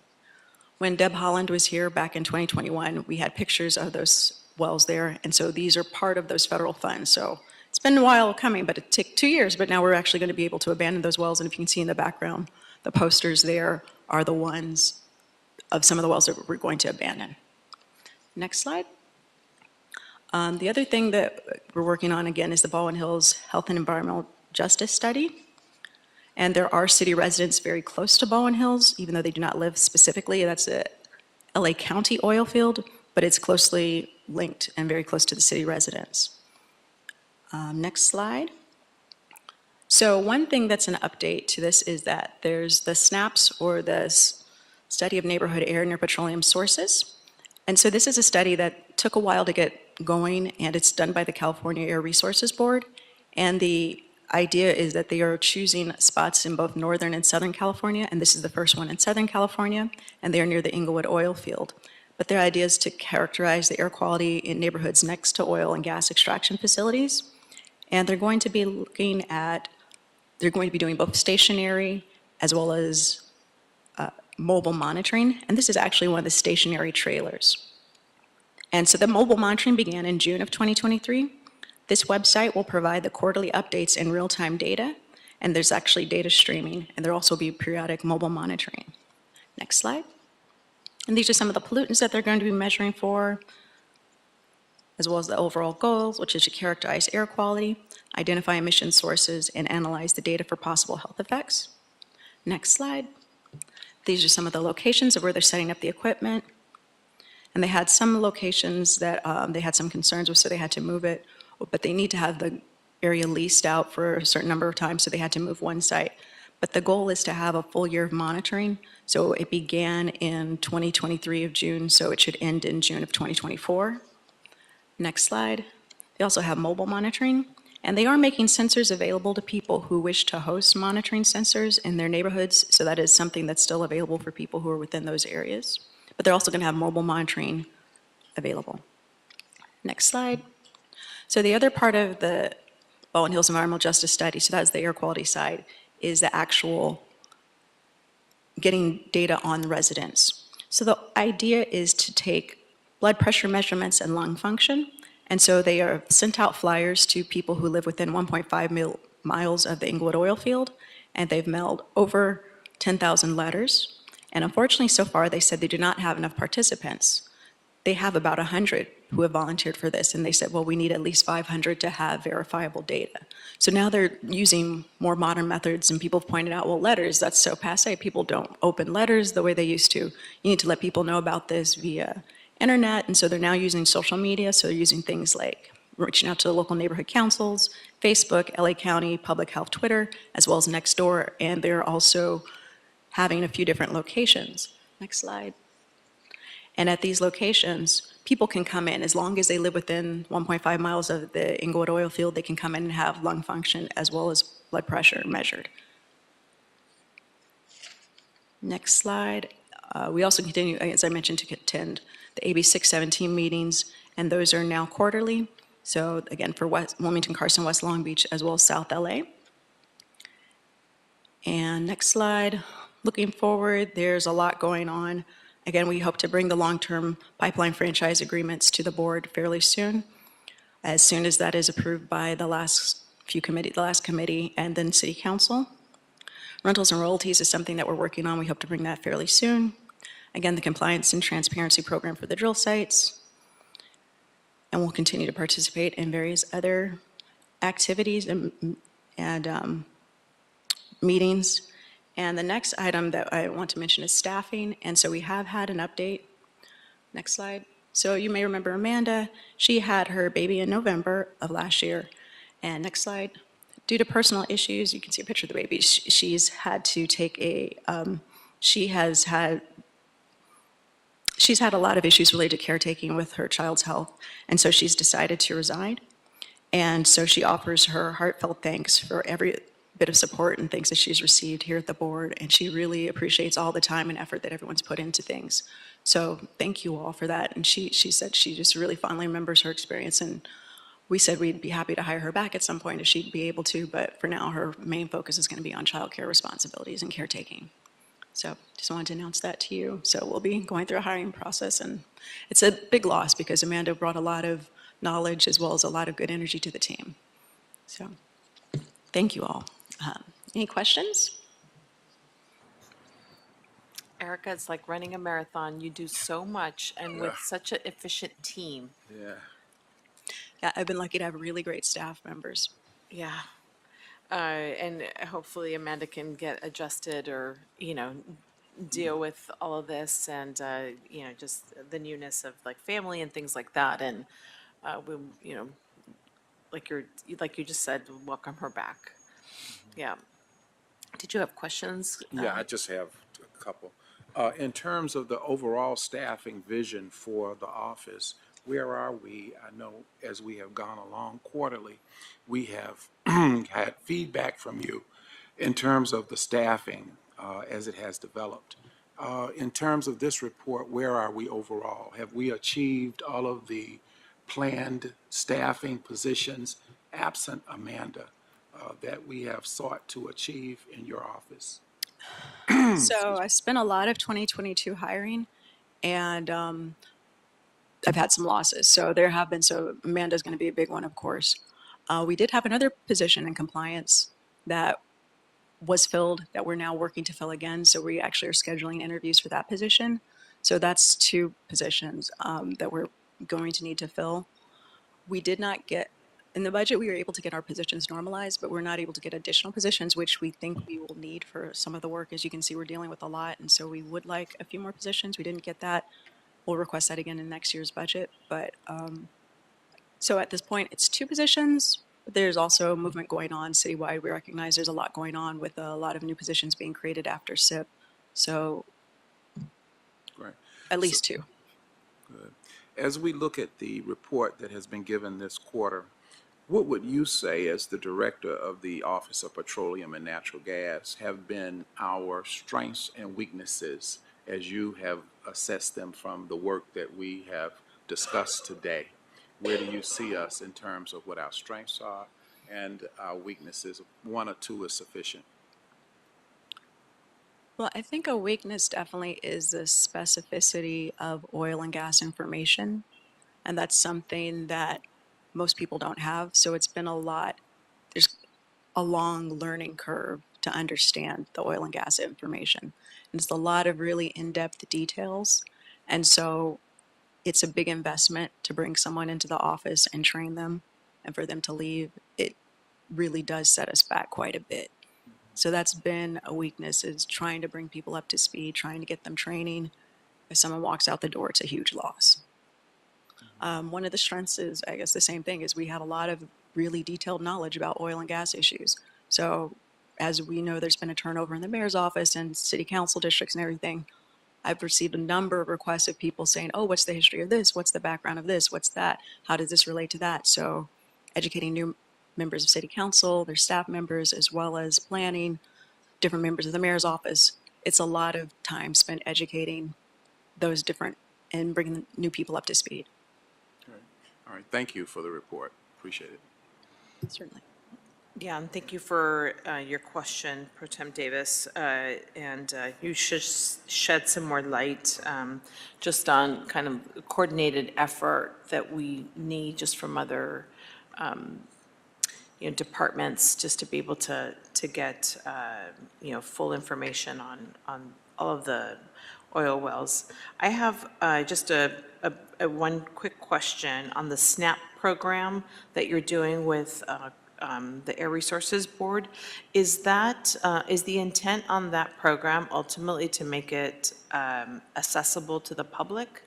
When Deb Holland was here back in 2021, we had pictures of those wells there, and so these are part of those federal funds. So it's been a while coming, but it took 2 years, but now we're actually going to be able to abandon those wells. And if you can see in the background, the posters there are the ones of some of the wells that we're going to abandon. Next slide. The other thing that we're working on, again, is the Baldwin Hills Health and Environmental Justice Study. And there are city residents very close to Baldwin Hills, even though they do not live specifically. That's a LA County oil field, but it's closely linked and very close to the city residents. Next slide. So one thing that's an update to this is that there's the SNAPS, or the Study of Neighborhood Air Near Petroleum Sources. And so this is a study that took a while to get going, and it's done by the California Air Resources Board. And the idea is that they are choosing spots in both Northern and Southern California, and this is the first one in Southern California, and they are near the Inglewood oil field. But their idea is to characterize the air quality in neighborhoods next to oil and gas extraction facilities. And they're going to be looking at They're going to be doing both stationary as well as mobile monitoring, and this is actually one of the stationary trailers. And so the mobile monitoring began in June of 2023. This website will provide the quarterly updates and real-time data, and there's actually data streaming, and there'll also be periodic mobile monitoring. Next slide. And these are some of the pollutants that they're going to be measuring for, as well as the overall goals, which is to characterize air quality, identify emission sources, and analyze the data for possible health effects. Next slide. These are some of the locations of where they're setting up the equipment. And they had some locations that they had some concerns with, so they had to move it. But they need to have the area leased out for a certain number of times, so they had to move one site. But the goal is to have a full year of monitoring. So it began in 2023 of June, so it should end in June of 2024. Next slide. They also have mobile monitoring. And they are making sensors available to people who wish to host monitoring sensors in their neighborhoods. So that is something that's still available for people who are within those areas. But they're also going to have mobile monitoring available. Next slide. So the other part of the Baldwin Hills Environmental Justice Study, so that's the air quality side, is the actual getting data on residents. So the idea is to take blood pressure measurements and lung function. And so they are sent out flyers to people who live within 1.5 miles of the Inglewood oil field, and they've mailed over 10,000 letters. And unfortunately, so far, they said they do not have enough participants. They have about 100 who have volunteered for this, and they said, well, we need at least 500 to have verifiable data. So now they're using more modern methods, and people have pointed out, well, letters, that's so passé. People don't open letters the way they used to. You need to let people know about this via internet, and so they're now using social media, so they're using things like reaching out to the local neighborhood councils, Facebook, LA County, Public Health, Twitter, as well as Nextdoor, and they're also having a few different locations. Next slide. And at these locations, people can come in, as long as they live within 1.5 miles of the Inglewood oil field, they can come in and have lung function as well as blood pressure measured. Next slide. We also continue, as I mentioned, to attend the AB 617 meetings, and those are now quarterly. So again, for Wilmington, Carson, West Long Beach, as well as South LA. And next slide. Looking forward, there's a lot going on. Again, we hope to bring the long-term pipeline franchise agreements to the board fairly soon as that is approved by the last committee and then City Council. Rentals and royalties is something that we're working on. We hope to bring that fairly soon. Again, the compliance and transparency program for the drill sites. And we'll continue to participate in various other activities and meetings. And the next item that I want to mention is staffing. And so we have had an update. Next slide. So you may remember Amanda. She had her baby in November of last year. And next slide. Due to personal issues, you can see a picture of the baby. She's had to take she's had a lot of issues related to caretaking with her child's health. And so she's decided to resign. And so she offers her heartfelt thanks for every bit of support and things that she's received here at the board. And she really appreciates all the time and effort that everyone's put into things. So thank you all for that. And she said she just really fondly remembers her experience. And we said we'd be happy to hire her back at some point if she'd be able to. But for now, her main focus is going to be on childcare responsibilities and caretaking. So just wanted to announce that to you. So we'll be going through a hiring process. And it's a big loss because Amanda brought a lot of knowledge as well as a lot of good energy to the team. So thank you all. Any questions? Erica, it's like running a marathon. You do so much and with such an efficient team. Yeah, I've been lucky to have really great staff members. Yeah. And hopefully Amanda can get adjusted or, deal with all of this and, just the newness of like family and things like that. And, we, like you just said, welcome her back. Yeah. Did you have questions? Yeah, I just have a couple. In terms of the overall staffing vision for the office, where are we? I know as we have gone along quarterly, we have had feedback from you in terms of the staffing as it has developed. In terms of this report, where are we overall? Have we achieved all of the planned staffing positions absent Amanda? that we have sought to achieve in your office? So I spent a lot of 2022 hiring, and I've had some losses. So there have been, so Amanda's going to be a big one, of course. We did have another position in compliance that was filled that we're now working to fill again. So we actually are scheduling interviews for that position. So that's two positions that we're going to need to fill. We did not get, in the budget, we were able to get our positions normalized, but we're not able to get additional positions, which we think we will need for some of the work. As you can see, we're dealing with a lot. And so we would like a few more positions. We didn't get that. We'll request that again in next year's budget. But so at this point, it's two positions. But there's also movement going on citywide. We recognize there's a lot going on with a lot of new positions being created after SIP. So Right. at least two. Good. As we look at the report that has been given this quarter, what would you say as the director of the Office of Petroleum and Natural Gas have been our strengths and weaknesses as you have assessed them from the work that we have discussed today? Where do you see us in terms of what our strengths are and our weaknesses? One or two is sufficient. Well, I think a weakness definitely is the specificity of oil and gas information. And that's something that most people don't have. So it's been there's a long learning curve to understand the oil and gas information. And it's a lot of really in-depth details. And so it's a big investment to bring someone into the office and train them. And for them to leave, it really does set us back quite a bit. So that's been a weakness, is trying to bring people up to speed, trying to get them training. If someone walks out the door, it's a huge loss. One of the strengths is, I guess the same thing, is we have a lot of really detailed knowledge about oil and gas issues. So as we know, there's been a turnover in the mayor's office and city council districts and everything. I've received a number of requests of people saying, oh, what's the history of this? What's the background of this? What's that? How does this relate to that? So educating new members of city council, their staff members, as well as planning, different members of the mayor's office. It's a lot of time spent educating those different and bringing new people up to speed. All right. Thank you for the report. Appreciate it. Certainly. Yeah, and thank you for your question, Pro Tem Davis. And you should shed some more light just on kind of coordinated effort that we need just from other departments, just to be able to get full information on all of the oil wells. I have just a one quick question on the SNAP program that you're doing with the Air Resources Board. Is the intent on that program ultimately to make it accessible to the public?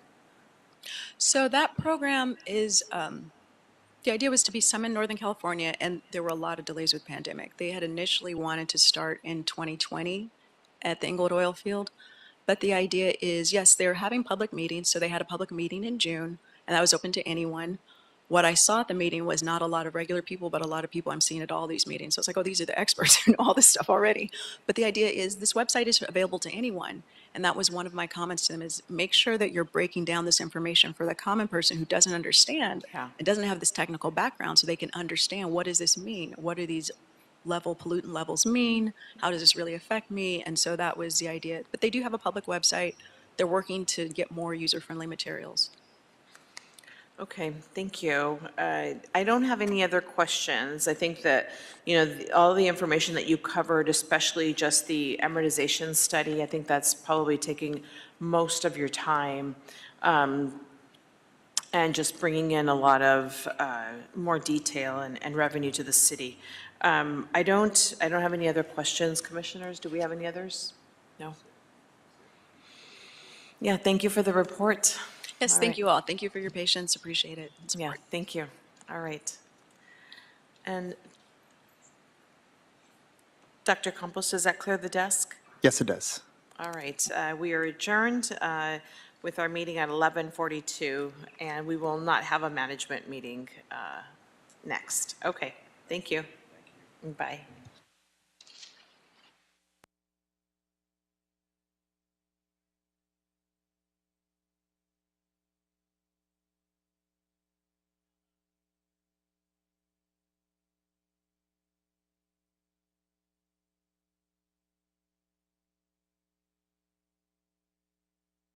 So that program is, the idea was to be some in Northern California, and there were a lot of delays with pandemic. They had initially wanted to start in 2020 at the Inglewood oil field, but the idea is, yes, they're having public meetings, so they had a public meeting in June, and that was open to anyone. What I saw at the meeting was not a lot of regular people, but a lot of people I'm seeing at all these meetings. So it's like, oh, these are the experts who know all this stuff already. But the idea is this website is available to anyone. And that was one of my comments to them, is make sure that you're breaking down this information for the common person who doesn't understand and doesn't have this technical background, so they can understand, what does this mean? What do these pollutant levels mean? How does this really affect me? And so that was the idea. But they do have a public website. They're working to get more user-friendly materials. Okay, thank you. I don't have any other questions. I think that, all the information that you covered, especially just the amortization study, I think that's probably taking most of your time, and just bringing in a lot of more detail and revenue to the city. I don't have any other questions, commissioners. Do we have any others? No? Yeah, thank you for the report. Yes, thank you all. Thank you for your patience. Appreciate it. Yeah, thank you. All right. And Dr. Campos, does that clear the desk? Yes, it does. All right. We are adjourned with our meeting at 11:42, and we will not have a management meeting next. Okay, thank you. Bye.